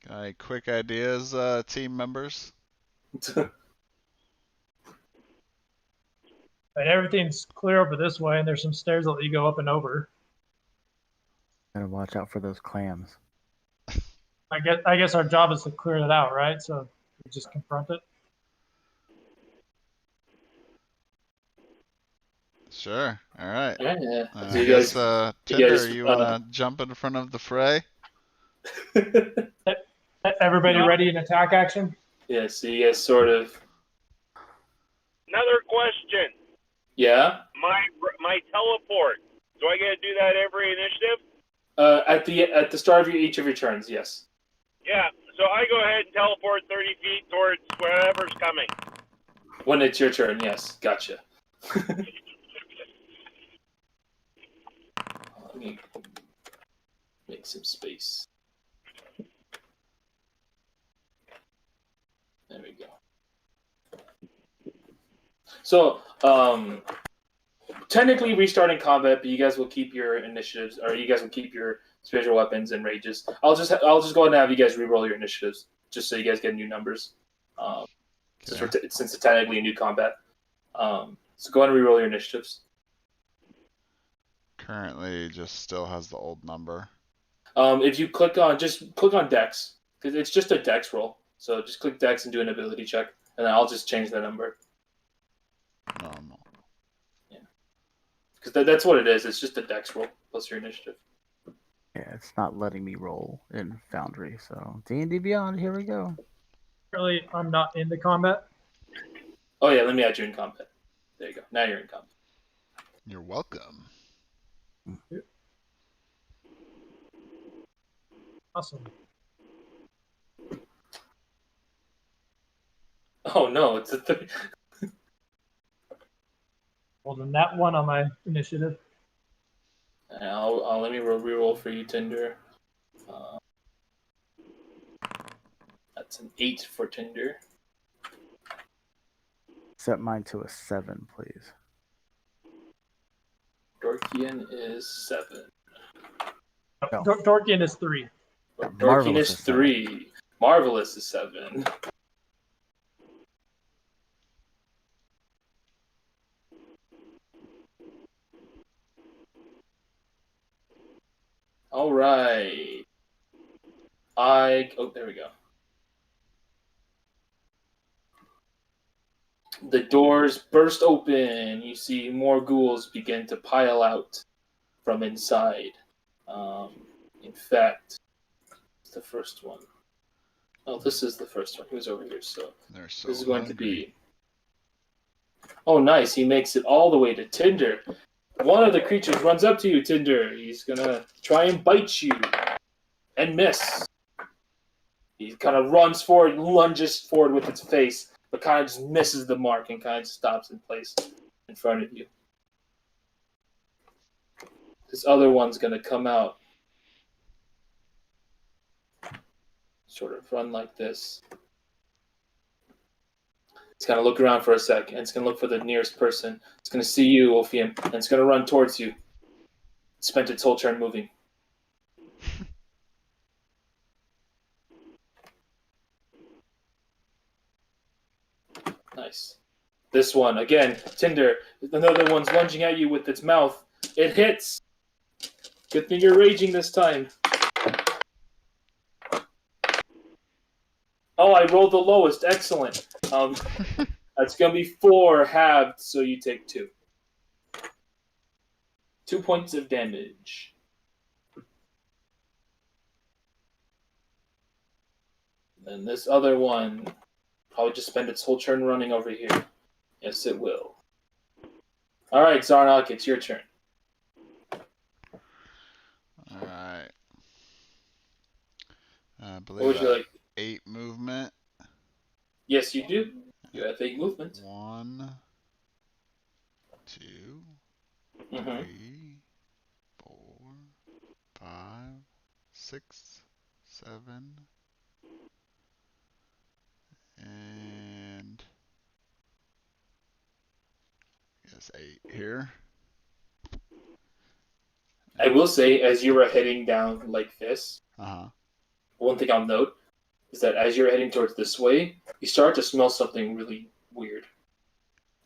Got any quick ideas, team members? And everything's clear over this way, and there's some stairs that let you go up and over. Gotta watch out for those clams. I guess our job is to clear that out, right? So we just confront it. Sure. All right. Yeah. I guess, Tinder, you wanna jump in front of the fray? Everybody ready in attack action? Yeah, so you guys sort of. Another question. Yeah? My teleport. Do I get to do that every initiative? At the start of each of your turns, yes. Yeah. So I go ahead and teleport 30 feet towards whatever's coming. When it's your turn, yes. Gotcha. Let me make some space. So, technically restarting combat, but you guys will keep your initiatives, or you guys will keep your spiritual weapons and rages. I'll just go ahead and have you guys re-roll your initiatives, just so you guys get new numbers. Since it's technically a new combat. So go ahead and re-roll your initiatives. Currently, just still has the old number. If you click on Dex, because it's just a Dex roll. So just click Dex and do an ability check, and then I'll just change the number. Normal. Because that's what it is. It's just a Dex roll plus your initiative. Yeah, it's not letting me roll in Foundry. So D&D Beyond, here we go. Currently, I'm not in the combat. Oh yeah, let me add you in combat. There you go. Now you're in combat. You're welcome. Awesome. Oh no, it's a 30. Well, then that one on my initiative. I'll let me re-roll for you, Tinder. That's an 8 for Tinder. Set mine to a 7, please. Dorkian is 7. No. Dorkian is 3. Yeah, Dorkian Marvelous is is 7. 3. Marvelous is 7. All right. Oh, there we go. The doors burst open. You see more ghouls begin to pile out from inside. In fact, it's the first one. Oh, this is the first one. He was over here, so They're so this is going to hungry. be. Oh, nice. He makes it all the way to Tinder. One of the creatures runs up to you, Tinder. He's gonna try and bite you and miss. He kind of runs forward, lunges forward with its face, but kind of just misses the mark and kind of stops in place in front of you. This other one's gonna come out, sort of run like this. It's gonna look around for a sec, and it's gonna look for the nearest person. It's gonna see you, Ophium, and it's gonna run towards you. It spent its whole turn moving. Nice. This one, again, Tinder. Another one's lunging at you with its mouth. It hits. Good thing you're raging this time. Oh, I rolled the lowest. Excellent. That's going to be 4 halved, so you take 2. 2 points of damage. And this other one probably just spend its whole turn running over here. Yes, it will. All right, Zarnok, it's your turn. All right. I What believe would you like? 8 movement. Yes, you do. You have 8 movement. 1, 2, Mm-hmm. 3, 4, 5, 6, 7, and I guess 8 here. I will say, as you were heading down like this, one thing I'll note is that as you're heading towards this way, you start to smell something really weird.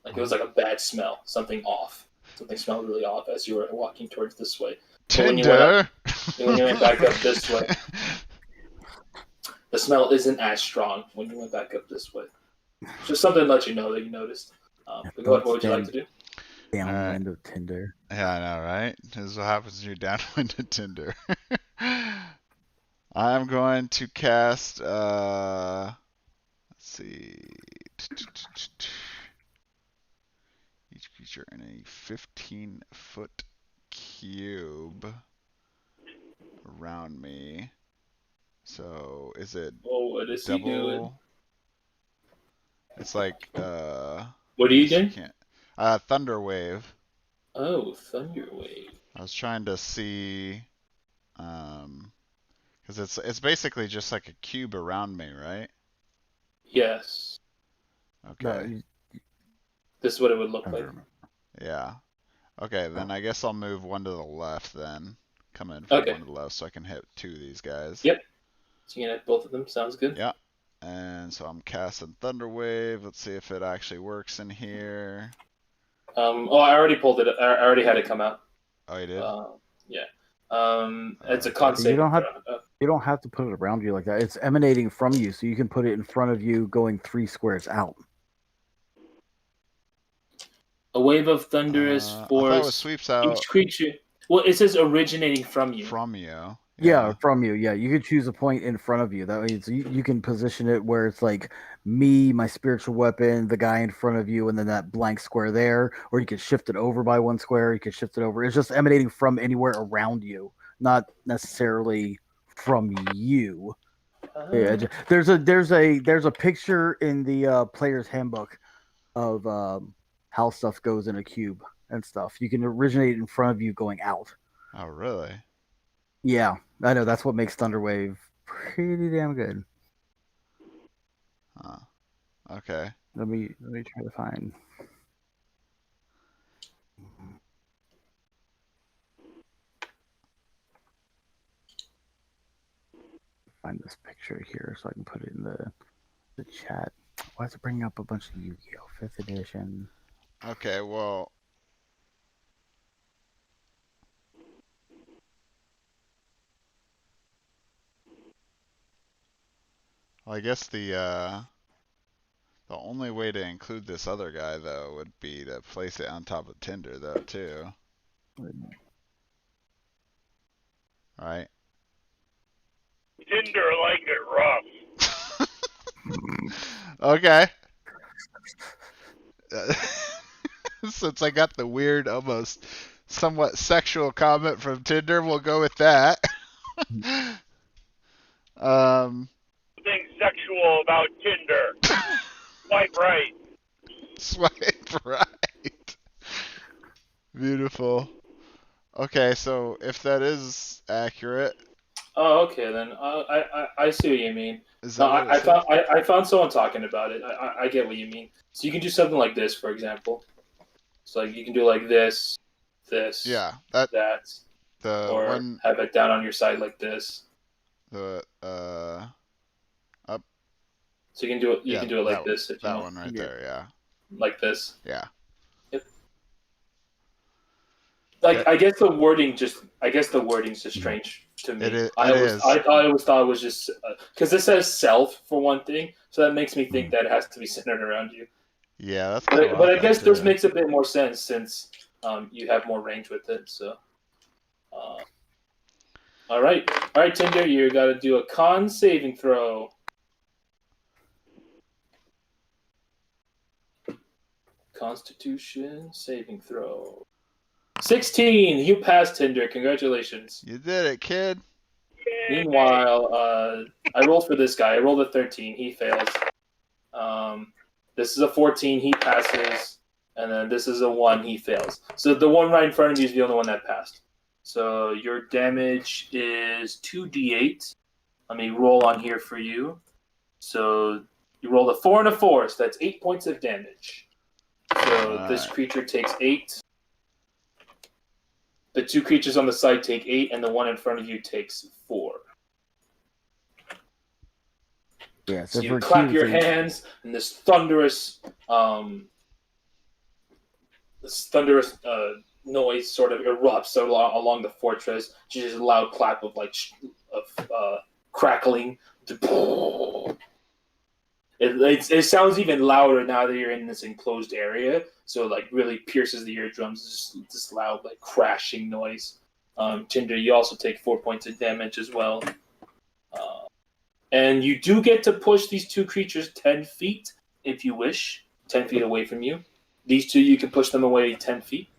Like it was like a bad smell, something off. Something smelled really off as you were walking towards this way. But Tinder. When you went back up this way, the smell isn't as strong when you went back up this way. Just something to let you know that you noticed. But what would you like to do? Downwind of Tinder. Yeah, I know, right? This is what happens when you're downwind of Tinder. I'm going to cast, let's see. Each creature in a 15-foot cube around me. So is it what is he doing? double? It's like, what are you doing? Thunder Wave. Oh, Thunder Wave. I was trying to see, because it's basically just like a cube around me, right? Yes. Okay. This is what it would look I like. don't remember. Yeah. Okay, then I guess I'll move one to the left then. Come in from Okay. one to the left so I can hit 2 of these guys. Yep. So you can hit both of them. Sounds good. Yeah. And so I'm casting Thunder Wave. Let's see if it actually works in here. Oh, I already pulled it. I already had it come out. Oh, you did? Yeah. It's a Okay. con You saving don't have throw. you don't have to put it around you like that. It's emanating from you, so you can put it in front of you, going 3 squares out. A wave of thunderous I thought it was force. sweeps out Each creature. Well, it says originating from you. from you. Yeah, from you. Yeah, you could choose a point in front of you. That means you can position it where it's like me, my spiritual weapon, the guy in front of you, and then that blank square there. Or you could shift it over by 1 square. You could shift it over. It's just emanating from anywhere around you, not necessarily from you. Yeah, there's a picture in the player's handbook of how stuff goes in a cube and stuff. You can originate in front of you going out. Oh, really? Yeah, I know. That's what makes Thunderwave pretty damn good. Huh. Okay. Let me try to find. Find this picture here so I can put it in the chat. Why is it bringing up a bunch of Yu-Gi-Oh! 5th edition? Okay, well. I guess the only way to include this other guy though would be to place it on top of Tinder though too. Right? Tinder like it rough. Okay. Since I got the weird, almost somewhat sexual comment from Tinder, we'll go with that. Nothing sexual about Tinder. Swipe right. Swipe right. Beautiful. Okay, so if that is accurate, Oh, okay then. I see what you mean. is No, that what it says? I found someone talking about it. I get what you mean. So you can do something like this, for example. So like you can do like this, Yeah, that the or one have it down on your side like this. the up. So you can do it. You Yeah, can do it like that, this if you that want, one right Yeah. there. Yeah. like this. Yeah. Like Yeah. I guess the wording's just strange to me. It is- I it always is. I always thought it was just because it says self for one thing, so that makes me think that it has to be centered around you. Yeah, that's kind of. But I guess this makes a bit more sense since you have more range with it. So, all right, Tinder, you got to do a con saving throw. Constitution saving throw. 16. You passed, Tinder. Congratulations. You did it, kid. Meanwhile, I rolled for this guy. I rolled a 13. He fails. This is a 14. He passes. And then this is a 1. He fails. So the one right in front of you is the only one that passed. So your damage is 2d8. Let me roll on here for you. So you rolled a 4 and a 4. So that's 8 points of damage. So this creature takes 8. The 2 creatures on the side take 8, and the one in front of you takes 4. Yeah, so you clap your hands, and this thunderous noise sort of erupts along the fortress. Just a loud clap of crackling. It sounds even louder now that you're in this enclosed area. So like really pierces the eardrums. Just this loud like crashing noise. Tinder, you also take 4 points of damage as well. And you do get to push these 2 creatures 10 feet if you wish. 10 feet away from you. These 2, you can push them away 10 feet.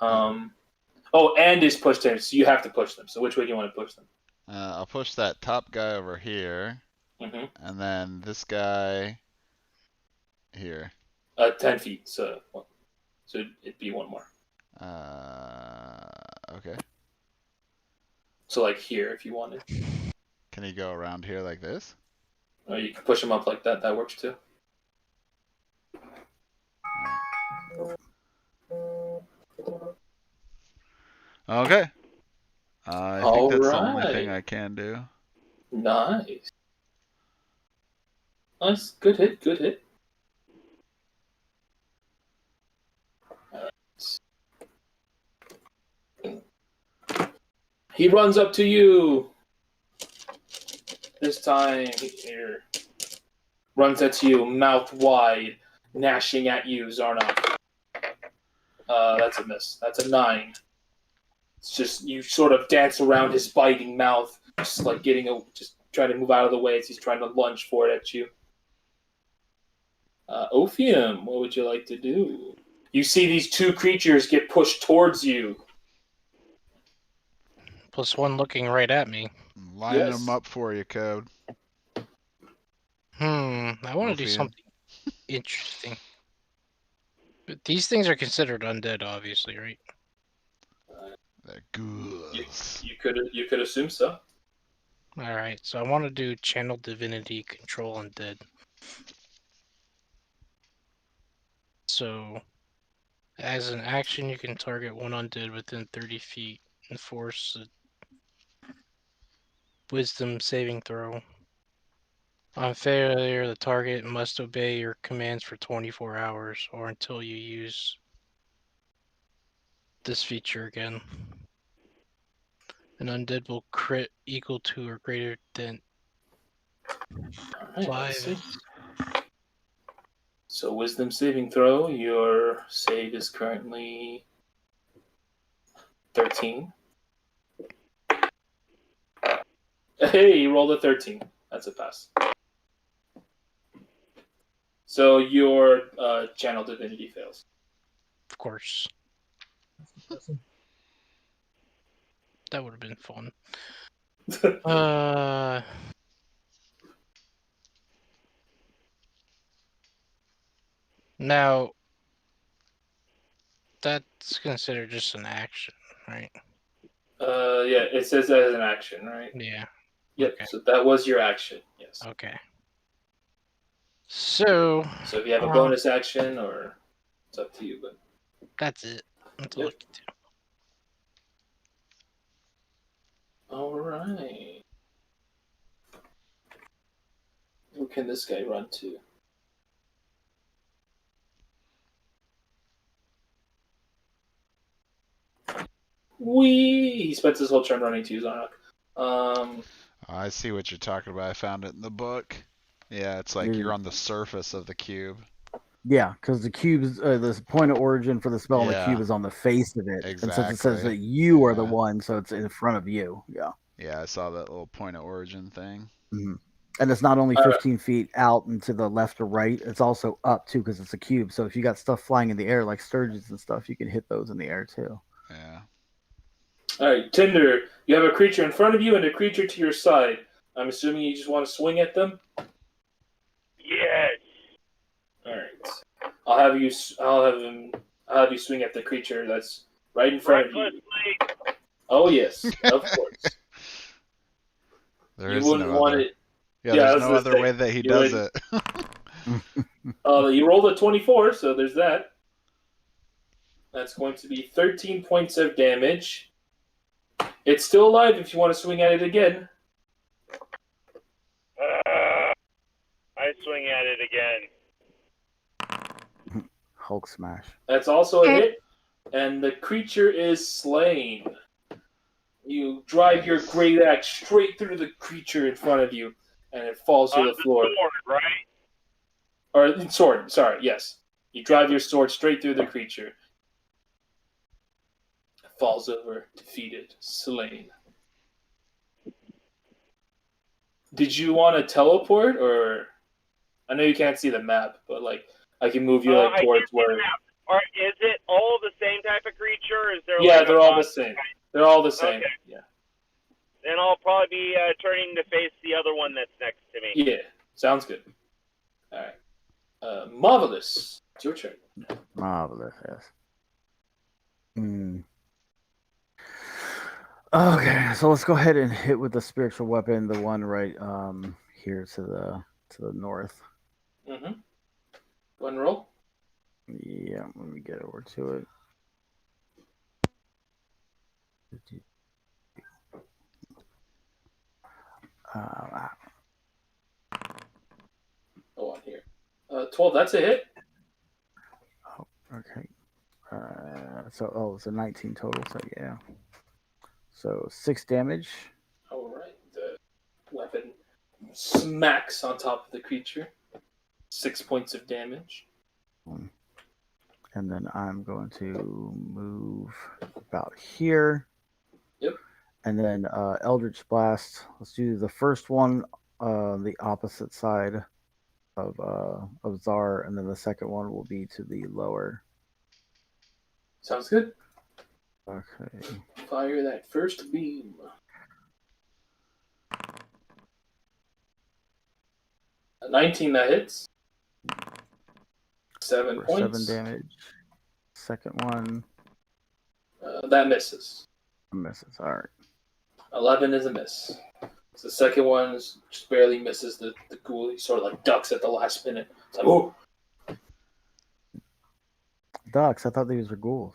And is pushed 10, so you have to push them. So which way do you want to push them? I'll push that top guy over here. Mm-hmm. And then this here. 10 feet, so it'd be 1 more. Okay. So like here, if you wanted. Can he go around here like this? Or you can push him up like that. That works too. Okay. I think that's the only thing I can do. Nice. Nice. Good hit. Good hit. He runs up to you. This time, he runs at you, mouth wide, gnashing at you, Zarnok. That's a miss. That's a 9. It's just you sort of dance around his biting mouth, just like just trying to move out of the way as he's trying to lunge for it at you. Ophium, what would you like to do? You see these two creatures get pushed towards you. Plus one looking right at me. Lining them up for you, Code. I want to do something interesting. But these things are considered undead, obviously, right? They're good. You could assume so. All right, so I want to do Channel Divinity Control Undead. So, as an action, you can target one undead within 30 feet and force a Wisdom saving throw. On failure, the target must obey your commands for 24 hours or until you use this feature again. An undead will crit equal to or greater than 5. So wisdom saving throw, your save is currently 13. Hey, you rolled a 13. That's a pass. So your channel divinity fails. Of course. That would have been fun. Now, that's considered just an action, right? Yeah, it says that as an action, right? Yeah. Yep, Okay. so that was your action, yes. Okay. So if you have a bonus action, or it's up to you, but that's it. That's all I can do. all right. Who can this guy run to? He spends his whole turn running to Zarnok. I see what you're talking about. I found it in the book. Yeah, it's like you're on the surface of the cube. Yeah, because the cube's the point of origin for the spell on the cube is on the face of it, Exactly. and since it says that you are the one, so it's in front of you. Yeah. Yeah, I saw that little point of origin thing. Mm-hmm. And it's not only 15 feet out and to the left or right; it's also up too, because it's a cube. So if you got stuff flying in the air like sturgeons and stuff, you can hit those in the air too. Yeah. All right, Tinder. You have a creature in front of you and a creature to your side. I'm assuming you just want to swing at them. Yes. All right. I'll have you swing at the creature that's right in front of you. Oh yes, of course. There is no other. Yeah, there's no other way that he does it. You rolled a 24, so there's that. That's going to be 13 points of damage. It's still alive if you want to swing at it again. I swing at it again. Hulk smash. That's also a hit, and the creature is slain. You drive your great axe straight through the creature in front of you, and it falls to the floor. Sword, right? Or sword, sorry, yes. You drive your sword straight through the creature. It falls over, defeated, slain. Did you want to teleport, or I know you can't see the map, but like I can move you towards where. Or is it all the same type of creature? Or is there? Yeah, they're all the same. They're all the same. Okay. Yeah. Then I'll probably be turning to face the other one that's next to me. Yeah, sounds good. All right. Marvelous. It's your turn. Marvelous, yes. Okay, so let's go ahead and hit with the spiritual weapon, the one right here to the north. Mm-hmm. One roll. Yeah, let me get over to it. Uh, Oh, on here. 12, that's a hit. oh, okay. It's a 19 total. So yeah. So 6 damage. All right. The weapon smacks on top of the creature. 6 points of damage. And then I'm going to move about here. Yep. And then Eldritch Blast. Let's do the first one, the opposite side of Zar, and then the second one will be to the lower. Sounds good. Okay. Fire that first beam. A 19 that hits. 7 For points. 7 damage. Second one That misses. misses. All right. 11 is a miss. So the second one just barely misses the ghoul. He sort of like ducks at the last minute. It's like, oh! Ducks. I thought these were ghouls.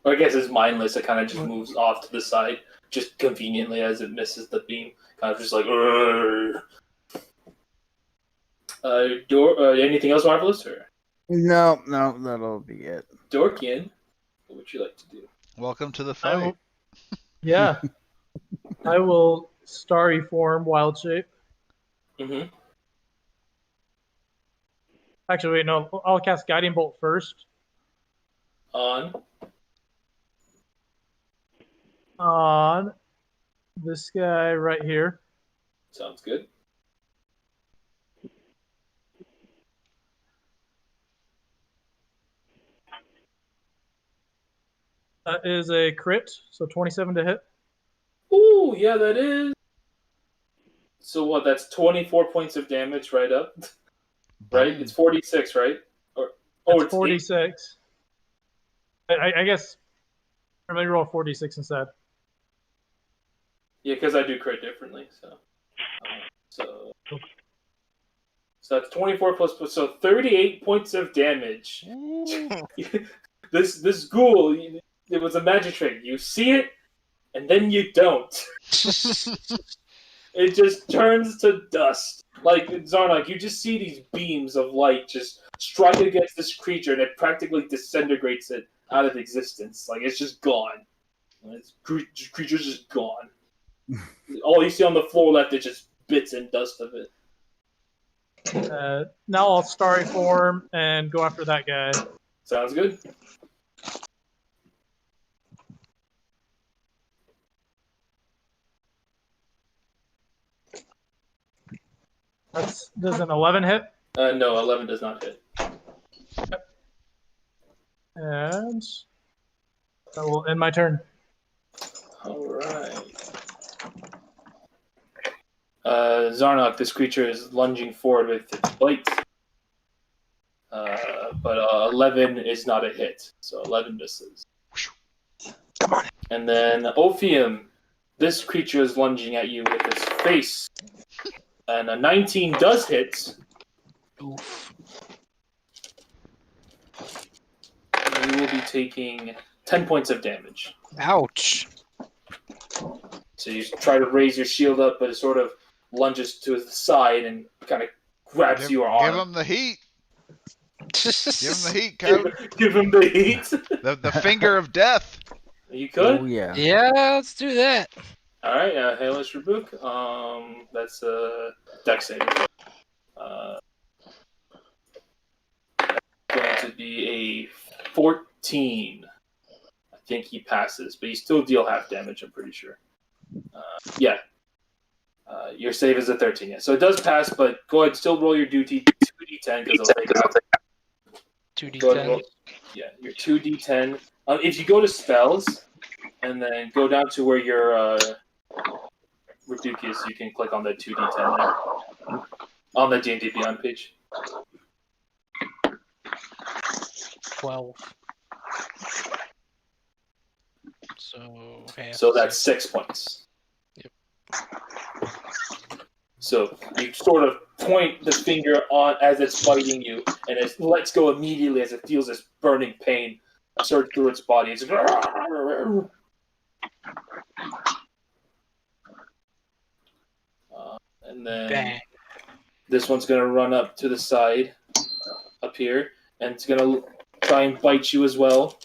Or I guess it's mindless. It kind of just moves off to the side, just conveniently as it misses the beam. Kind of just like, "Urgh." Anything else, Marvelous? Or No, that'll be it. Dorkian, what would you like to do? Welcome to the I fight. will, yeah. I will starry form wild shape. Mm-hmm. Actually, wait, no. I'll cast Guiding Bolt first On. on this guy right here. Sounds good. That is a crit, so 27 to hit. Ooh, yeah, that is. So what? That's 24 points of damage right up. Right? Boom. It's 46, right? Or That's it's 46. I guess. Or maybe roll 46 instead. Yeah, because I do crit differently. So that's 24 plus, so 38 points of damage. Ooh. This ghoul, it was a magic trick. You see it, and then you don't. It just turns to dust. Like, Zarnak, you just see these beams of light just strike against this creature, and it practically disintegrates it out of existence. Like, it's just gone. This creature's just gone. All you see on the floor left is just bits and dust of it. Now I'll starry form and go after that guy. Sounds good. Does an 11 hit? No, 11 does not hit. And that will end my turn. Alright. Zarnak, this creature is lunging forward with its bite. But 11 is not a hit, so 11 misses. Come on. And then Ophium, this creature is lunging at you with its face. And a 19 does hit. Oof. And you will be taking 10 points of damage. Ouch. So you try to raise your shield up, but it sort of lunges to the side and kind of grabs your arm. Give him the heat. Give him the heat, Coach. Give him the heat. The finger of death. You could? Oh yeah. Yeah, let's do that. Alright, Hailish Rebuke. That's a dex saving. Going to be a 14. I think he passes, but you still deal half damage, I'm pretty sure. Yeah. Your save is a 13, yeah. So it does pass, but go ahead, still roll your 2d10 because I'll take out. 2d10. Yeah, your 2d10. If you go to spells and then go down to where your rebuke is, you can click on the 2d10 there. On the D&D Beyond page. 12. So half. So that's 6 points. Yep. So you sort of point the finger on as it's biting you, and it lets go immediately as it feels this burning pain surge through its body. It's and then Bang. this one's going to run up to the side, up here, and it's going to try and bite you as well.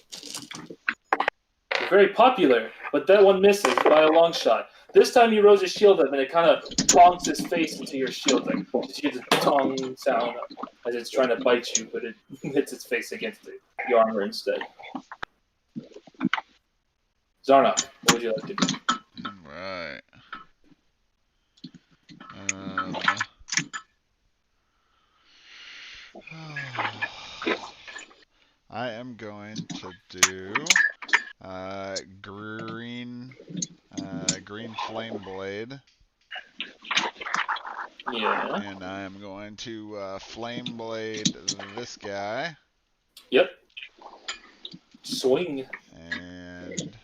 They're very popular, but that one misses by a long shot. This time he rolls his shield up, and it kind of bonks his face into your shield. Like, you hear the tong sound as it's trying to bite you, but it hits its face against the armor instead. Zarnock, what would you like to do? Right. I am going to do green flame blade. Yeah. And I am going to flame blade this guy. Yep. Swing. And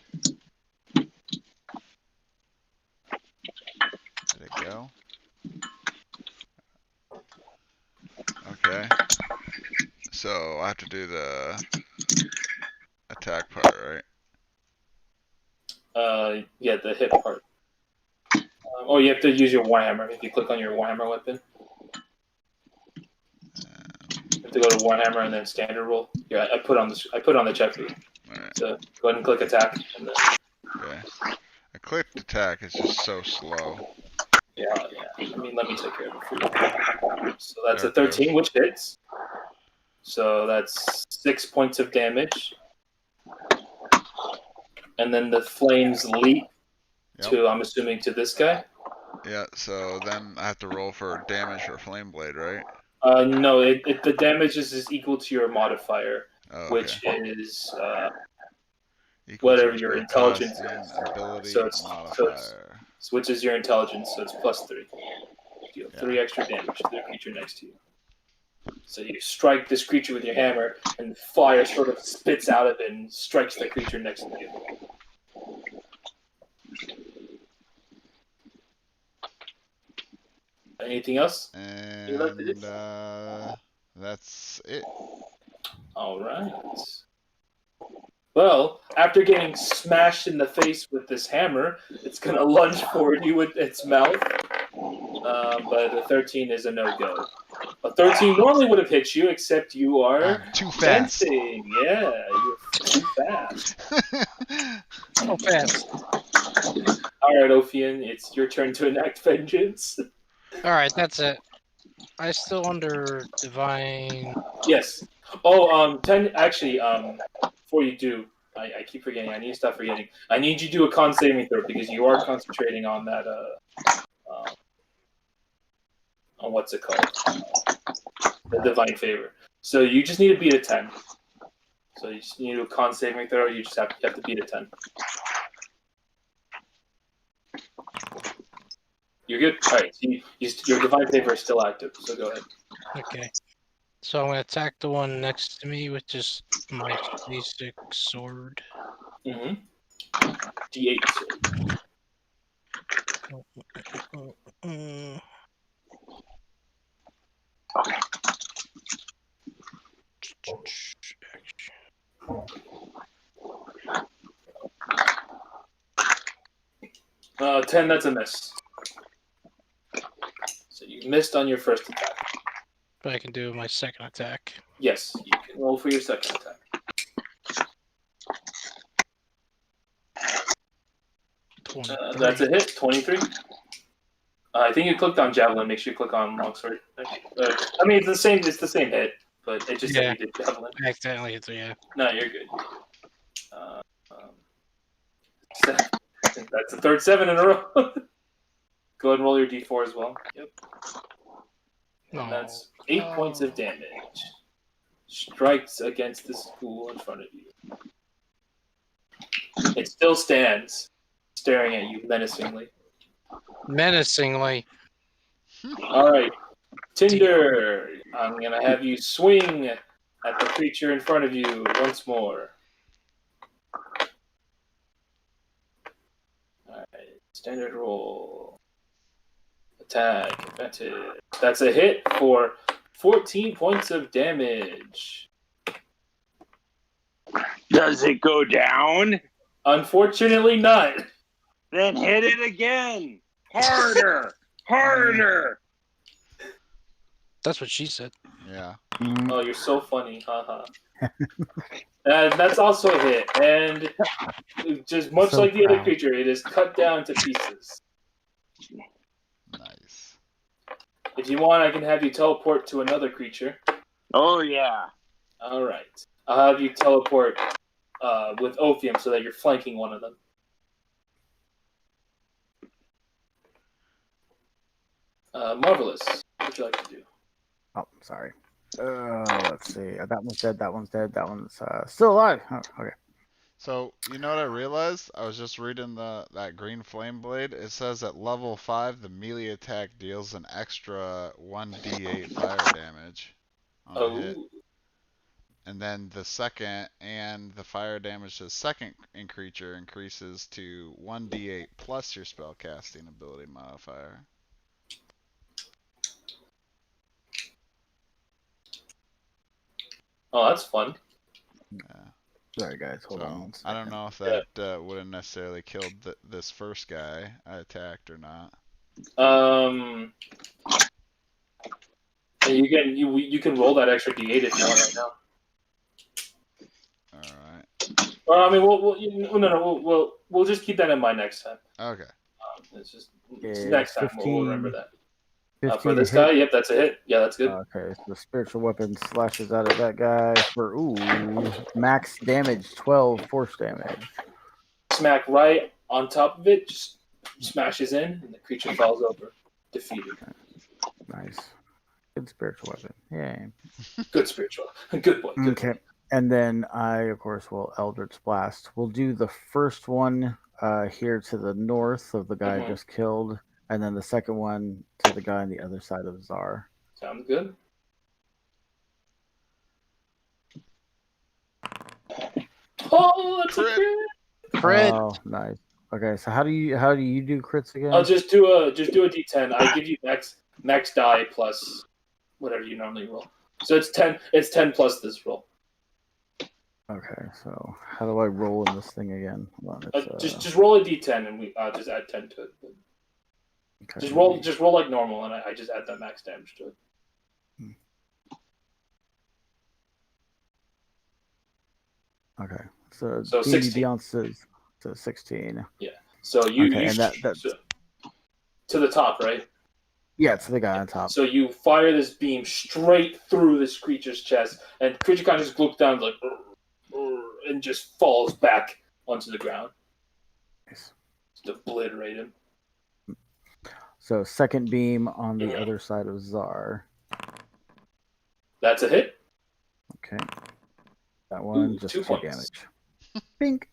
did it go? Okay. So I have to do the attack part, right? Yeah, the hit part. Oh, you have to use your Warhammer. If you click on your Warhammer weapon, you have to go to Warhammer and then standard roll. Yeah, I put on the check for you. Right. So go ahead and click attack. And then, Okay. I clicked attack. It's just so slow. yeah. I mean, let me take care of it for you. So that's There a it goes. 13, which hits. So that's 6 points of damage. And then the flames leap to, I'm assuming, to this guy. Yeah, so then I have to roll for damage for flame blade, right? No, the damage is equal to your modifier, Oh, which okay. is Equal whatever to your intelligence is. ability So it's modifier. which is your intelligence, so it's +3. You deal 3 Yeah. extra damage to the creature next to you. So you strike this creature with your hammer, and fire sort of spits out of it and strikes the creature next to you. Anything else? And that's it. All right. Well, after getting smashed in the face with this hammer, it's going to lunge forward you with its mouth. But a 13 is a no-go. A 13 normally would have hit you, except you are Too fast. dancing. Yeah, you're too fast. So fast. All right, Ophian, it's your turn to enact vengeance. All right, that's it. I still under divine. Yes. Oh, 10. Actually, before you do, I keep forgetting. I need to stop forgetting. I need you to do a con saving throw because you are concentrating on that. On what's it called? The divine favor. So you just need to beat a 10. So you just need to do a con saving throw. You have to beat a 10. You're good. All right. So your divine favor is still active. So go ahead. Okay. So I'm gonna attack the one next to me with just my basic sword. Mm-hmm. D8. So 10. That's a miss. So you missed on your first attack. But I can do my second attack. Yes, you can roll for your second attack. That's a hit. 23. I think you clicked on javelin. Make sure you click on longsword. I mean, it's the same. It's the same hit, but it just said you did javelin. I accidentally hit, yeah. No, you're good. That's the third 7 in a row. Go ahead and roll your d4 as well. Yep. And that's 8 points of damage. Strikes against the school in front of you. It still stands, staring at you menacingly. Menacingly. All right, Tinder. I'm gonna have you swing at the creature in front of you once more. All right, standard roll. Attack advantage. That's a hit for 14 points of damage. Does it go down? Unfortunately, not. Then hit it again. Harder. Harder. That's what she said. Yeah. Mm, Oh, you're so funny, haha. And that's also a hit, and just much So like the other proud. creature, it is cut down to pieces. Nice. If you want, I can have you teleport to another creature. Oh, yeah. All right, I'll have you teleport with Ophium so that you're flanking one of them. Marvelous. What would you like to do? Oh, sorry. Let's see. That one's dead. That one's dead. That one's still alive. Oh, okay. So, you know what I realized? I was just reading that green flame blade. It says at level 5, the melee attack deals an extra 1d8 fire damage on a hit. Oh, And then the second and the fire damage to the second creature increases to 1d8 plus your spellcasting ability modifier. oh, that's fun. Yeah. Sorry, guys. Hold on So one I don't second. know if that would have necessarily killed this first guy I attacked or not. And you can roll that extra d8 if you want right now. All right. Well, I mean, we'll just keep that in mind next time. Okay. It's next time we'll remember that. For 15 this to hit. guy, yep, that's a hit. Yeah, that's good. Okay, so the spiritual weapon slashes out of that guy for max damage, 12 force damage. Smack right on top of it, just smashes in, and the creature falls over, defeated. Nice. Good spiritual weapon. Yay. Good spiritual. Good boy. Good Okay. boy. And then I, of course, will Eldritch Blast. We'll do the first one here to the north of the guy I just killed, and then the second one to the guy on the other side of Zar. Sounds good. Oh, that's a crit. Crit. Oh, nice. Okay, so how do you do crits again? I'll just do a d10. I give you max die plus whatever you normally roll. So it's 10. It's 10 plus this roll. Okay, so how do I roll in this thing again? Hold on, Just roll a d10 and we just add 10 to it. okay, Just roll like normal, and I just add that max damage to it. Okay, so So D&D 16. Beyond says 16. Yeah. So you Okay, and that's to the top, right? yeah, it's the guy on top. So you fire this beam straight through this creature's chest, and the creature kind of just looks down like, and just falls back onto the ground. Nice. Just obliterate him. So second beam on the other side of Zar. That's a hit. Okay, that one just 2 2 points. damage. Bink.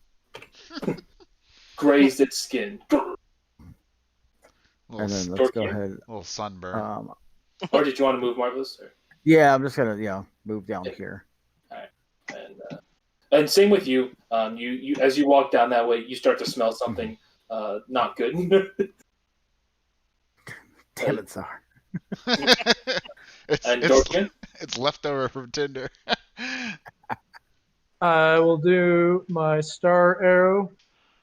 Grazed its skin. And then let's go ahead. Little sunburn. Or did you want to move Marvelous? Or? Yeah, I'm just gonna move down here. All right. And same with you. You as you walk down that way, you start to smell something not good. Damn it, Zar. And Dorkin? It's leftover from Tinder. I will do my star arrow.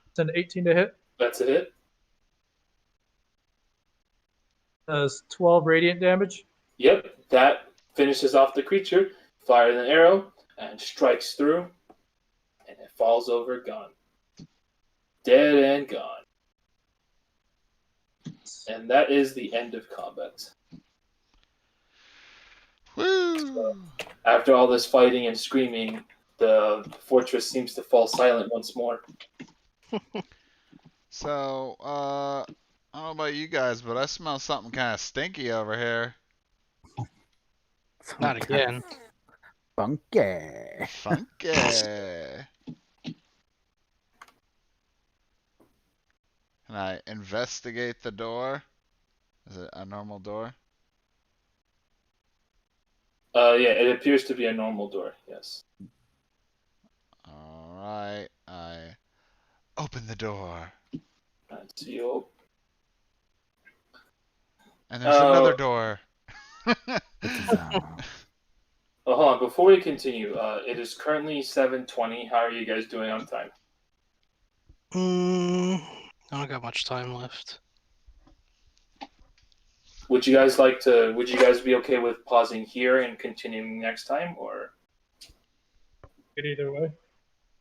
It's an 18 to hit. That's a hit. Does 12 radiant damage. Yep, that finishes off the creature. Fire an arrow and strikes through, and it falls over, gone. Dead and gone. And that is the end of combat. Woo! So, after all this fighting and screaming, the fortress seems to fall silent once more. So, I don't know about you guys, but I smell something kind of stinky over here. Not again. Funky. Funky. Can I investigate the door? Is it a normal door? Yeah, it appears to be a normal door, yes. Alright, I open the door. So you And there's another door. It's a zone. Well, hold on. Before we continue, it is currently 7:20. How are you guys doing on time? I don't got much time left. Would you guys like to? Would you guys be okay with pausing here and continuing next time, or? Good either way.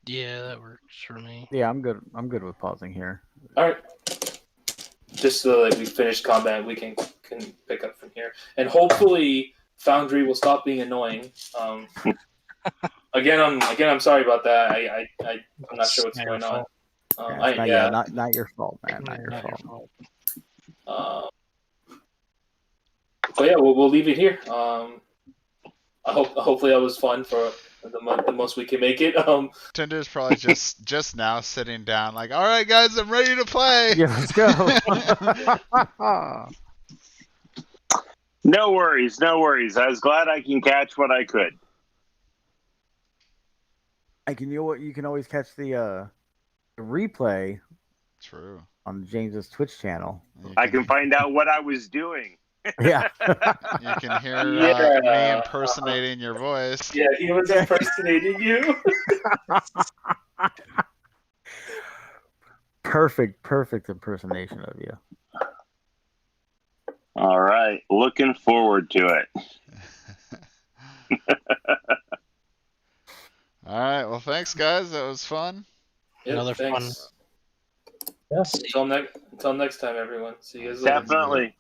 Yeah, that works for me. Yeah, I'm good. I'm good with pausing here. All right. Just so that we finish combat, we can pick up from here, and hopefully Foundry will stop being annoying. Again, I'm sorry about that. I'm not sure what's Not going your on. fault. Not your fault, man. Not your fault. But yeah, we'll leave it here. Hopefully that was fun for the most we can make it. Tinder's probably just now sitting down, like, all right, guys, I'm ready to play. Yeah, let's go. No worries, no worries. I was glad I can catch what I could. You can always catch the replay True. on James's Twitch channel. I can find out what I was doing. Yeah. You can hear Yeah. me impersonating your voice. Yeah, he was impersonating you. Perfect impersonation of you. All right, looking forward to it. All right, well, thanks, guys. That was fun. Yep, Another thanks. Yes. Until next time, everyone. See you guys later. Definitely.